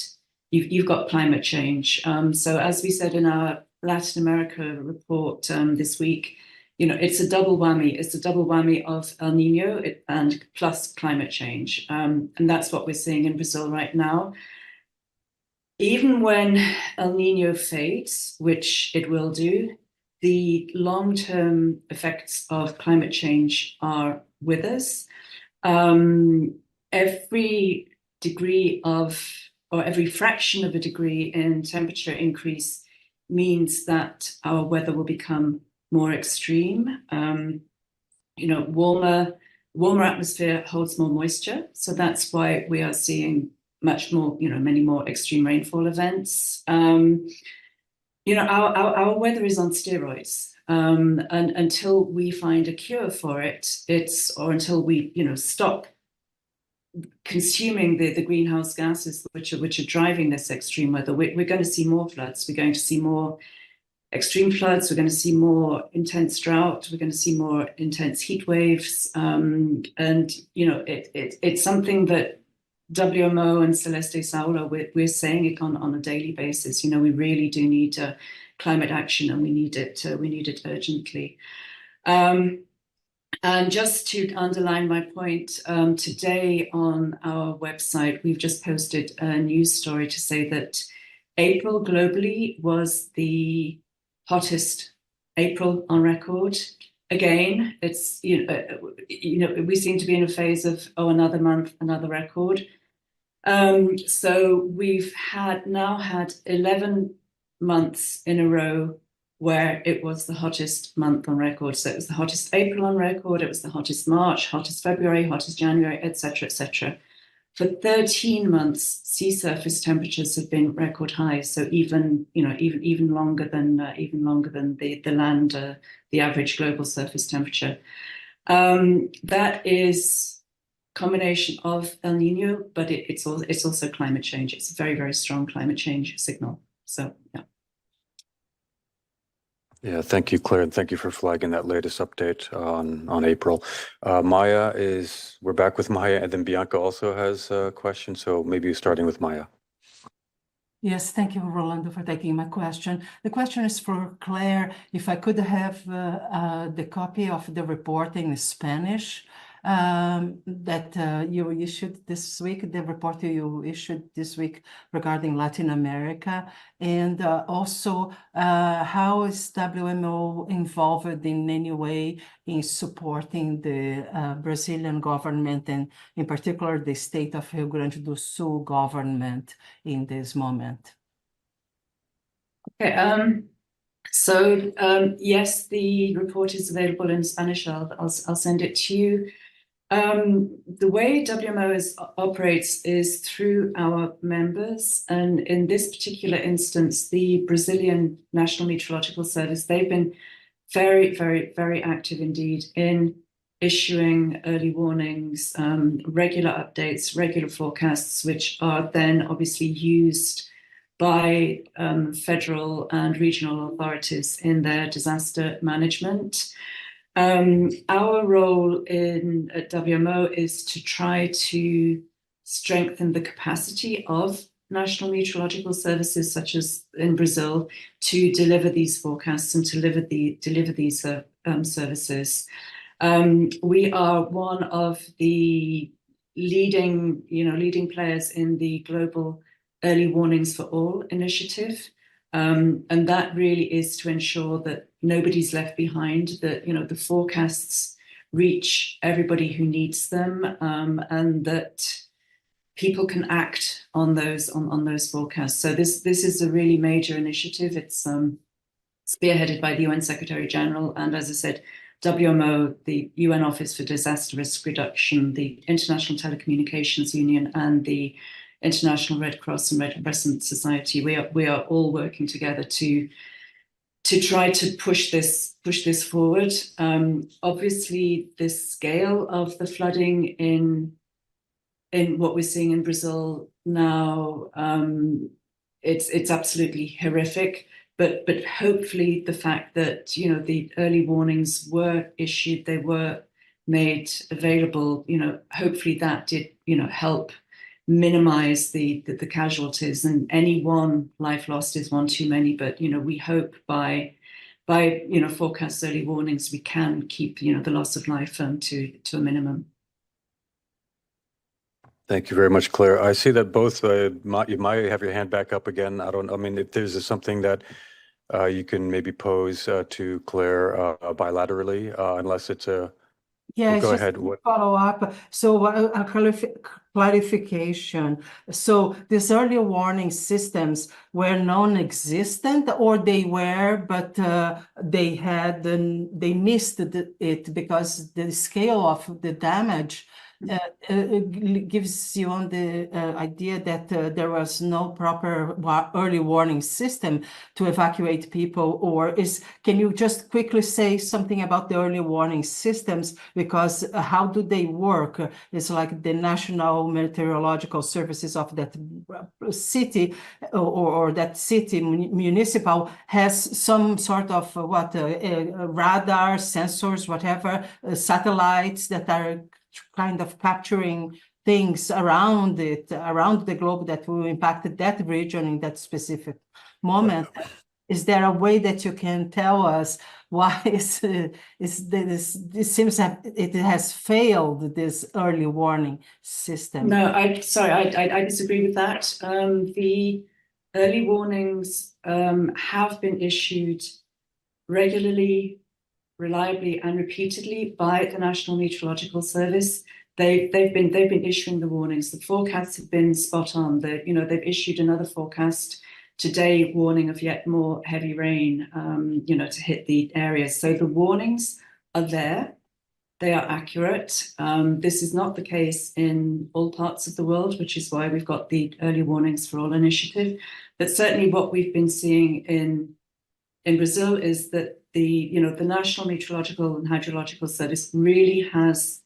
climate change. So as we said in our Latin America report this week, it's a double whammy. It's a double whammy of El Nino and plus climate change. And that's what we're seeing in Brazil right now. Even when El Nino fades, which it will do, the long-term effects of climate change are with us. Every degree or every fraction of a degree in temperature increase means that our weather will become more extreme. Warmer atmosphere holds more moisture, so that's why we are seeing much more, many more extreme rainfall events. Our weather is on steroids, and until we find a cure for it, or until we, stop consuming the greenhouse gases which are driving this extreme weather, we're going to see more floods. We're going to see more extreme floods. We're going to see more intense drought. We're going to see more intense heat waves. And it's something that WMO and Celeste Saula, we're saying it on a daily basis. We really do need climate action, and we need it urgently. And just to underline my point, today on our website, we've just posted a news story to say that April globally was the hottest April on record. Again, it's, we seem to be in a phase of, another month, another record. So we've now had 11 months in a row where it was the hottest month on record. So it was the hottest April on record, it was the hottest March, hottest February, hottest January, etc., etc. For 13 months, sea surface temperatures have been record highs. So even longer than the land, the average global surface temperature. That is combination of El Nino, but it's also climate change. It's a very, very strong climate change signal. So yeah. Yeah, thank you, Claire, and thank you for flagging that latest update on April. We're back with Maya, and then Bianca also has a question, so maybe starting with Maya. Yes, thank you, Rolando, for taking my question. The question is for Claire. If I could have the copy of the report in Spanish that you issued this week, the report you issued this week regarding Latin America, and also how is WMO involved in any way in supporting the Brazilian government, and in particular the state of Rio Grande do Sul government in this moment? Okay. Yes, the report is available in Spanish. I'll send it to you. The way WMO operates is through our members, and in this particular instance, the Brazilian National Meteorological Service, they've been very, very, very active indeed in issuing early warnings, regular updates, regular forecasts, which are then obviously used by federal and regional authorities in their disaster management. Our role at WMO is to try to strengthen the capacity of national meteorological services, such as in Brazil, to deliver these forecasts and deliver these services. We are one of the leading players in the global Early Warnings for All initiative. And that really is to ensure that nobody's left behind, that the forecasts reach everybody who needs them, and that people can act on those forecasts. So this is a really major initiative. It's spearheaded by the UN Secretary General, and as I said, WMO, the UN Office for Disaster Risk Reduction, the International Telecommunications Union, and the International Red Cross and Red Crescent Society, we are all working together to try to push this forward. Obviously, the scale of the flooding in what we're seeing in Brazil now, it's absolutely horrific. But hopefully, the fact that the early warnings were issued, they were made available. Hopefully that did help minimize the casualties, and any one life lost is one too many. But we hope by forecast early warnings we can keep the loss of life to a minimum. Thank you very much, Claire. I see that both you might have your hand back up again. I mean, if there's something that you can maybe pose to Claire bilaterally, unless it's a Yeah, go just ahead. to follow up. So a clarification. So these early warning systems were non-existent, or they were, but they missed it because the scale of the damage gives you on the idea that there was no proper early warning system to evacuate people, or can you just quickly say something about the early warning systems, because how do they work? It's like the National Meteorological Services of that city or that city municipal has some sort of radar, sensors, whatever, satellites that are kind of capturing things around the globe that will impact that region in that specific moment. Is there a way that you can tell us why this seems that it has failed, this early warning system? No, I disagree with that. The early warnings have been issued regularly, reliably, and repeatedly by the National Meteorological Service. They've been issuing the warnings. The forecasts have been spot on. They've issued another forecast today, warning of yet more heavy rain, to hit the areas. So the warnings are there. They are accurate. This is not the case in all parts of the world, which is why we've got the Early Warnings for All initiative. But certainly what we've been seeing in Brazil is that the National Meteorological and Hydrological Service really has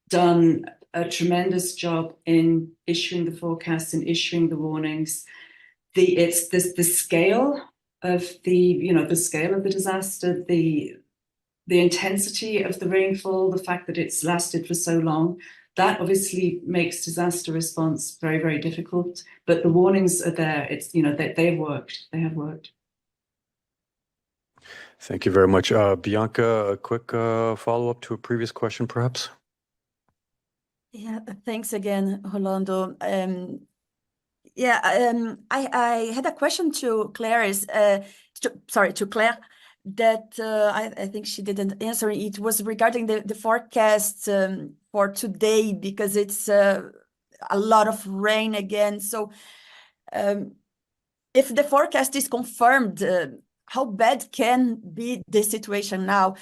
done a tremendous job in issuing the forecasts and issuing the warnings. It's the scale of the scale of the disaster, the intensity of the rainfall, the fact that it's lasted for so long, that obviously makes disaster response very, very difficult. But the warnings are there. It's they've worked. They have worked. Thank you very much. Bianca, a quick follow-up to a previous question, perhaps? Yeah, thanks again, Rolando. I had a question to Claire, to Claire, that I think she didn't answer. It was regarding the forecast for today, because it's a lot of rain again. So if the forecast is confirmed, how bad can be the situation now?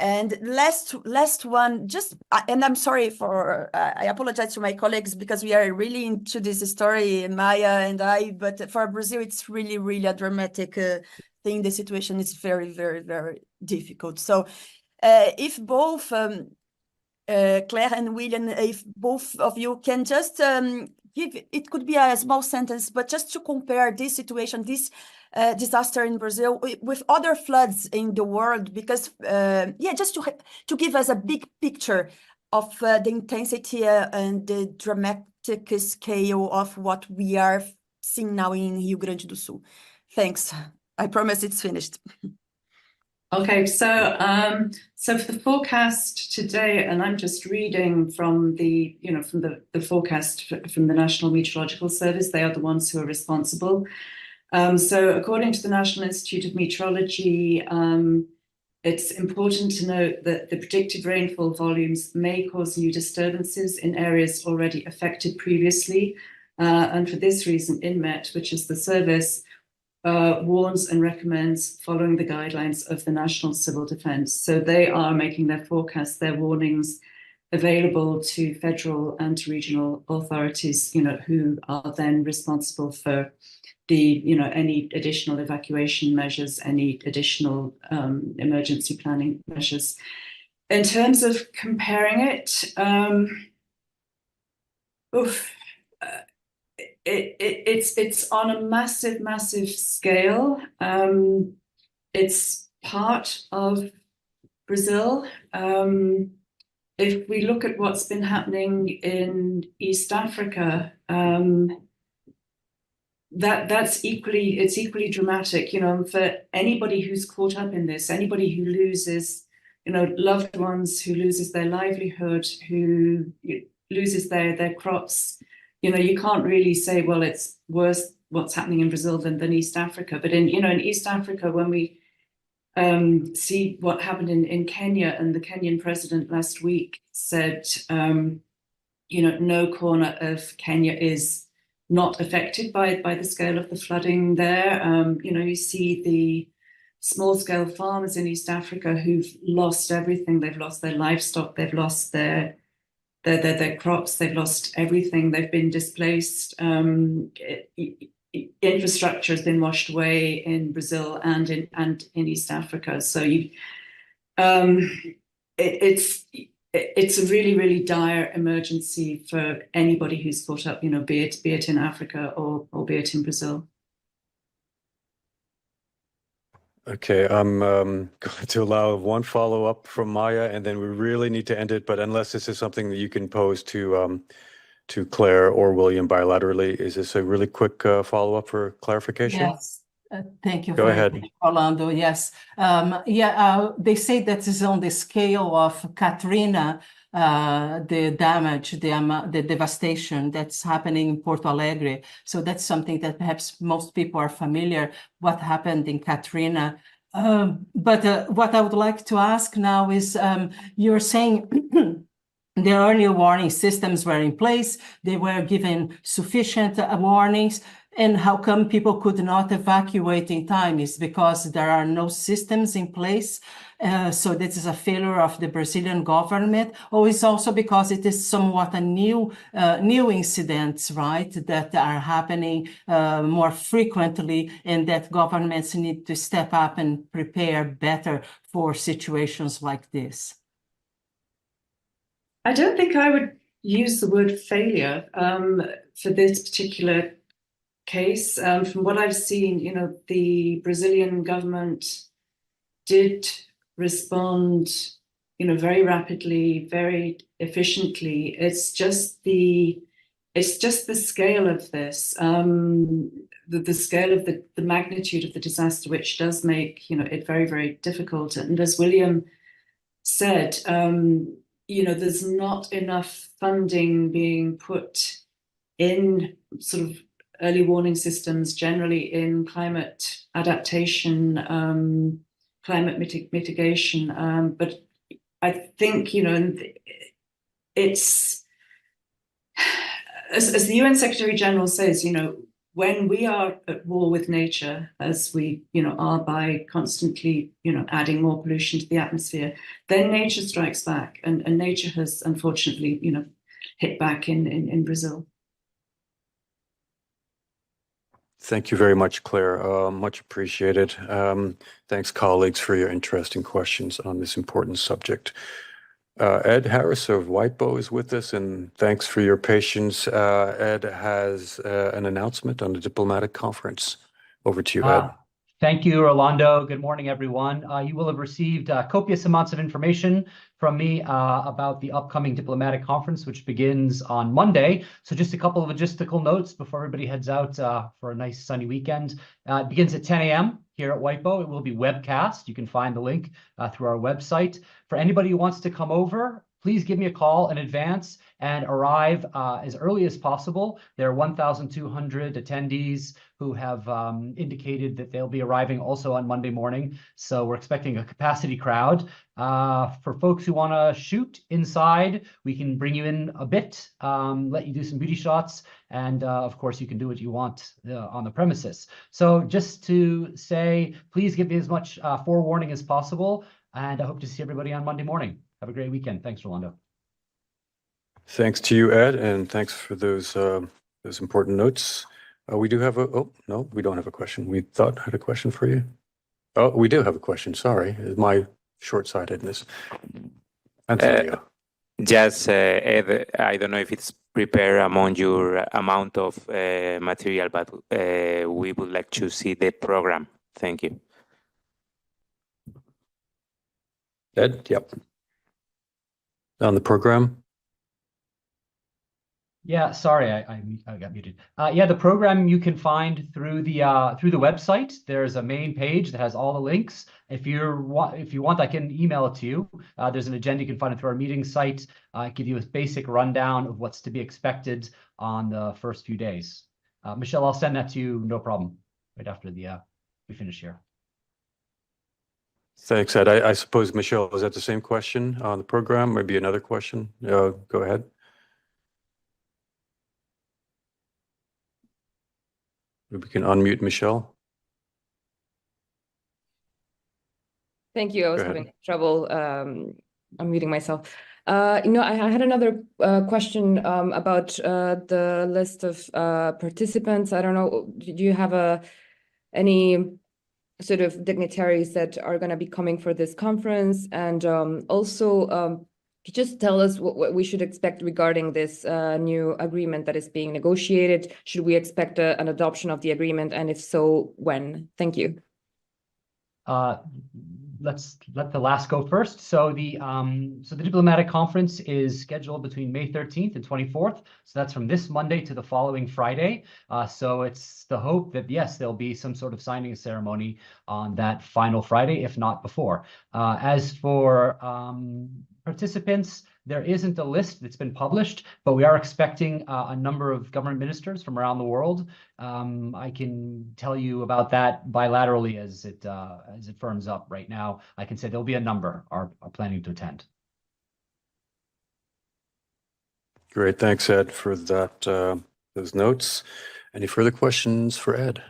And last one, just and I'm sorry for I apologize to my colleagues because we are really into this story, Maya and I. But for Brazil, it's really a dramatic thing. The situation is very difficult. So if both Claire and William, if both of you can just give, it could be a small sentence, but just to compare this situation, this disaster in Brazil with other floods in the world, because just to give us a big picture of the intensity and the dramatic scale of what we are seeing now in Rio Grande do Sul. Thanks. I promise it's finished. Okay, so so for the forecast today, and I'm just reading from the from the forecast from the National Meteorological Service. They are the ones who are responsible. So according to the National Institute of Meteorology, it's important to note that the predicted rainfall volumes may cause new disturbances in areas already affected previously. And for this reason, INMET, which is the service, warns and recommends following the guidelines of the National Civil Defence. So they are making their forecasts, their warnings available to federal and to regional authorities, who are then responsible for the, any additional evacuation measures, any additional emergency planning measures. In terms of comparing it, it's on a massive scale. It's part of Brazil. If we look at what's been happening in East Africa, it's equally dramatic, for anybody who's caught up in this, anybody who loses, loved ones, who loses their livelihood, who loses their crops. You can't really say, well, it's worse what's happening in Brazil than East Africa. But in East Africa, when we see what happened in Kenya, and the Kenyan president last week said, no corner of Kenya is not affected by the scale of the flooding there. You see the small-scale farmers in East Africa who've lost everything. They've lost their livestock. They've lost their crops. They've lost everything. They've been displaced. Infrastructure has been washed away in Brazil and in East Africa. So it's a really dire emergency for anybody who's caught up, be it in Africa or be it in Brazil. Okay, I'm going to allow one follow-up from Maya, and then we really need to end it. But unless this is something that you can pose to Claire or William bilaterally, is this a really quick follow-up for clarification? Yes. Thank you. Go ahead, Rolando. Yes. They say that is on the scale of Katrina, the damage, the devastation that's happening in Porto Alegre. So that's something that perhaps most people are familiar what happened in Katrina. But what I would like to ask now is, you're saying the early warning systems were in place, they were given sufficient warnings. And how come people could not evacuate in time? Is because there are no systems in place. So this is a failure of the Brazilian government, or it's also because it is somewhat a new incidents, right, that are happening more frequently, and that governments need to step up and prepare better for situations like this? I don't think I would use the word failure for this particular case. From what I've seen, the Brazilian government did respond, very rapidly, very efficiently. It's just the scale of this, the scale of the magnitude of the disaster, which does make it very difficult. And as William said, there's not enough funding being put in sort of early warning systems, generally in climate adaptation, climate mitigation. But I think, it's, as the UN Secretary General says, when we are at war with nature, as we, are by constantly, adding more pollution to the atmosphere, then nature strikes back, and nature has unfortunately, hit back in Brazil. Thank you very much, Claire. Much appreciated. Thanks, colleagues, for your interesting questions on this important subject. Ed Harris of WIPO is with us, and thanks for your patience. Ed has an announcement on the diplomatic conference. Over to you, Ed. Thank you, Rolando. Good morning, everyone. You will have received copious amounts of information from me about the upcoming diplomatic conference, which begins on Monday. So just a couple of logistical notes before everybody heads out for a nice sunny weekend. It begins at 10 a.m. here at WIPO. It will be webcast. You can find the link through our website. For anybody who wants to come over, please give me a call in advance and arrive as early as possible. There are 1,200 attendees who have indicated that they'll be arriving also on Monday morning. So we're expecting a capacity crowd. For folks who want to shoot inside, we can bring you in a bit, let you do some beauty shots. And of course, you can do what you want on the premises. So just to say, please give me as much forewarning as possible. And I hope to see everybody on Monday morning. Have a great weekend. Thanks, Rolando. Thanks to you, Ed, and thanks for those important notes. We do have oh, no, we don't have a question. We thought I had a question for you. Oh, we do have a question. Sorry, my short-sightedness. Antonio. Just, Ed, I don't know if it's prepared among your amount of material, but we would like to see the program. Thank you. Ed, yep. On the program. Yeah, sorry, I got muted. Yeah, the program you can find through the website. There's a main page that has all the links. If you want, I can email it to you. There's an agenda you can find it through our meeting site. Give you a basic rundown of what's to be expected on the first few days. Michelle, I'll send that to you, no problem, right after we finish here. Thanks, Ed. I suppose, Michelle, is that the same question on the program? Maybe another question? Go ahead. We can unmute Michelle. Thank you. I was having trouble unmuting myself. I had another question about the list of participants. I don't know, do you have any sort of dignitaries that are going to be coming for this conference? And also, could you just tell us what we should expect regarding this new agreement that is being negotiated? Should we expect an adoption of the agreement? And if so, when? Thank you. Let's let the last go first. So the diplomatic conference is scheduled between May 13th and 24th. So that's from this Monday to the following Friday. So it's the hope that, yes, there'll be some sort of signing ceremony on that final Friday, if not before. As for participants, there isn't a list that's been published, but we are expecting a number of government ministers from around the world. I can tell you about that bilaterally as it firms up. Right now, I can say there'll be a number are planning to attend. Great, thanks, Ed, for that those notes. Any further questions for Ed?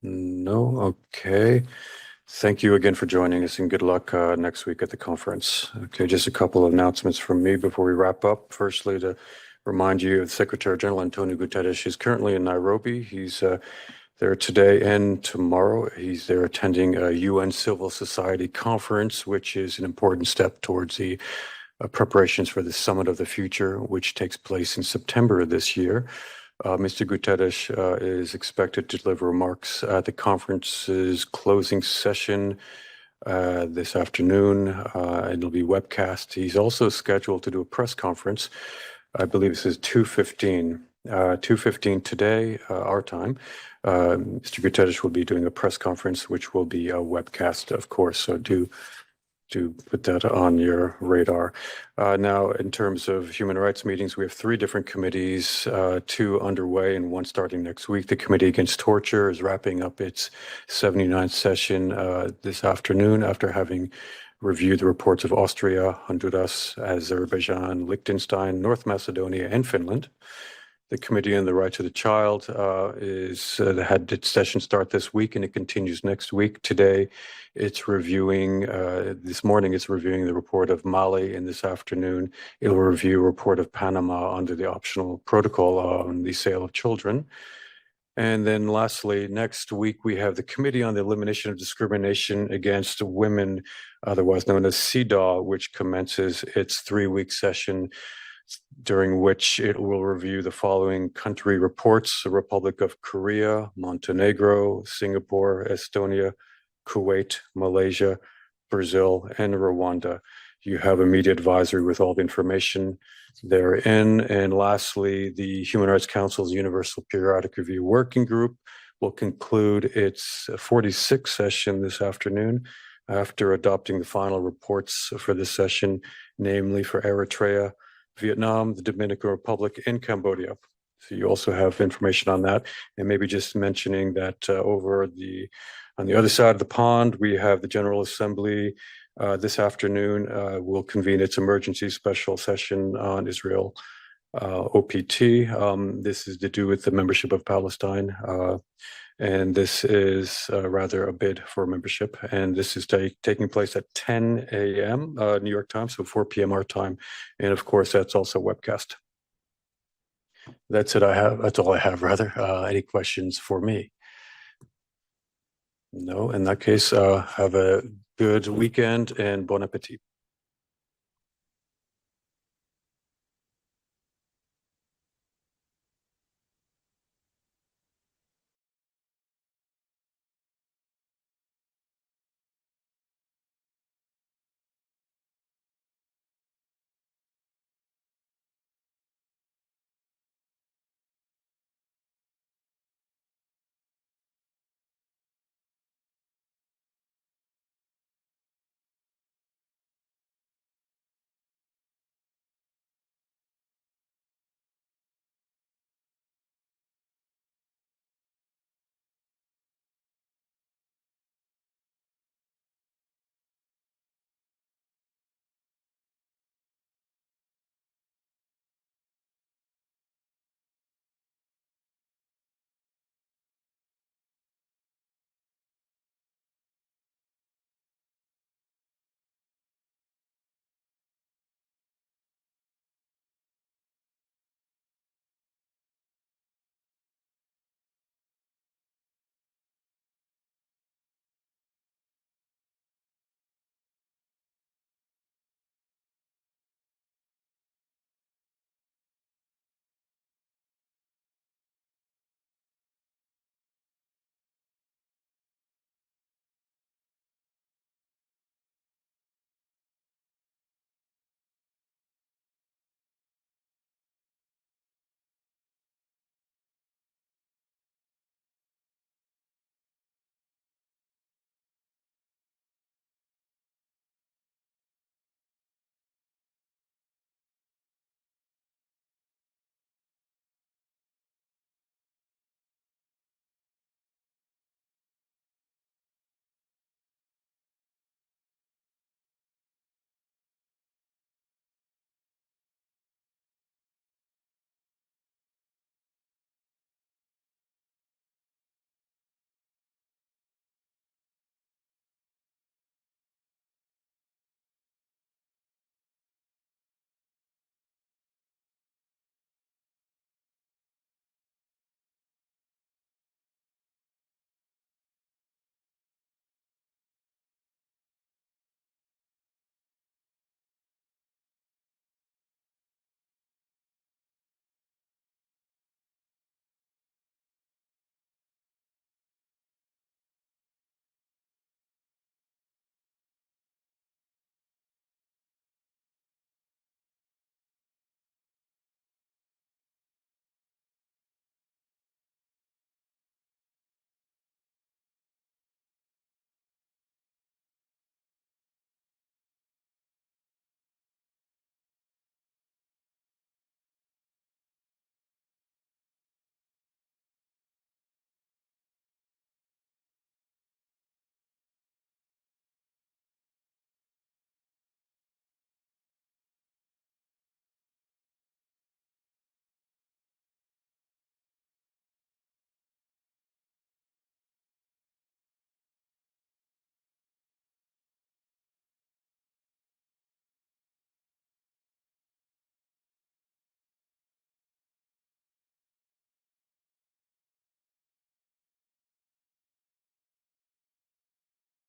No, okay. Thank you again for joining us, and good luck next week at the conference. Okay, just a couple of announcements from me before we wrap up. Firstly, to remind you of Secretary General Antonio Guterres is currently in Nairobi. He's there today and tomorrow. He's there attending a UN Civil Society conference, which is an important step towards the preparations for the Summit of the Future, which takes place in September of this year. Mr. Guterres is expected to deliver remarks at the conference's closing session this afternoon, and it'll be webcast. He's also scheduled to do a press conference. I believe this is 2:15 today, our time. Mr. Guterres will be doing a press conference, which will be a webcast, of course, so do put that on your radar. Now, in terms of human rights meetings, we have 3 different committees, 2 underway and 1 starting next week. The Committee Against Torture is wrapping up its 79th session this afternoon after having reviewed the reports of Austria, Honduras, Azerbaijan, Liechtenstein, North Macedonia, and Finland. The Committee on the Rights of the Child had its session start this week, and it continues next week. Today, it's reviewing, this morning it's reviewing the report of Mali, and this afternoon it'll review a report of Panama under the optional protocol on the sale of children. And then lastly, next week, we have the Committee on the Elimination of Discrimination Against Women, otherwise known as CEDAW, which commences its 3-week session, during which it will review the following country reports: the Republic of Korea, Montenegro, Singapore, Estonia, Kuwait, Malaysia, Brazil, and Rwanda. You have a media advisory with all the information therein. And lastly, the Human Rights Council's Universal Periodic Review Working Group will conclude its 46th session this afternoon after adopting the final reports for this session, namely for Eritrea, Vietnam, the Dominican Republic, and Cambodia. So you also have information on that. And maybe just mentioning that on the other side of the pond, we have the General Assembly this afternoon will convene its emergency special session on Israel OPT. This is to do with the membership of Palestine. And this is rather a bid for membership. And this is taking place at 10 a.m. New York time, so 4 p.m. our time. And of course, that's also webcast. That's it. That's all I have, rather. Any questions for me? No, in that case, have a good weekend and bon appetit.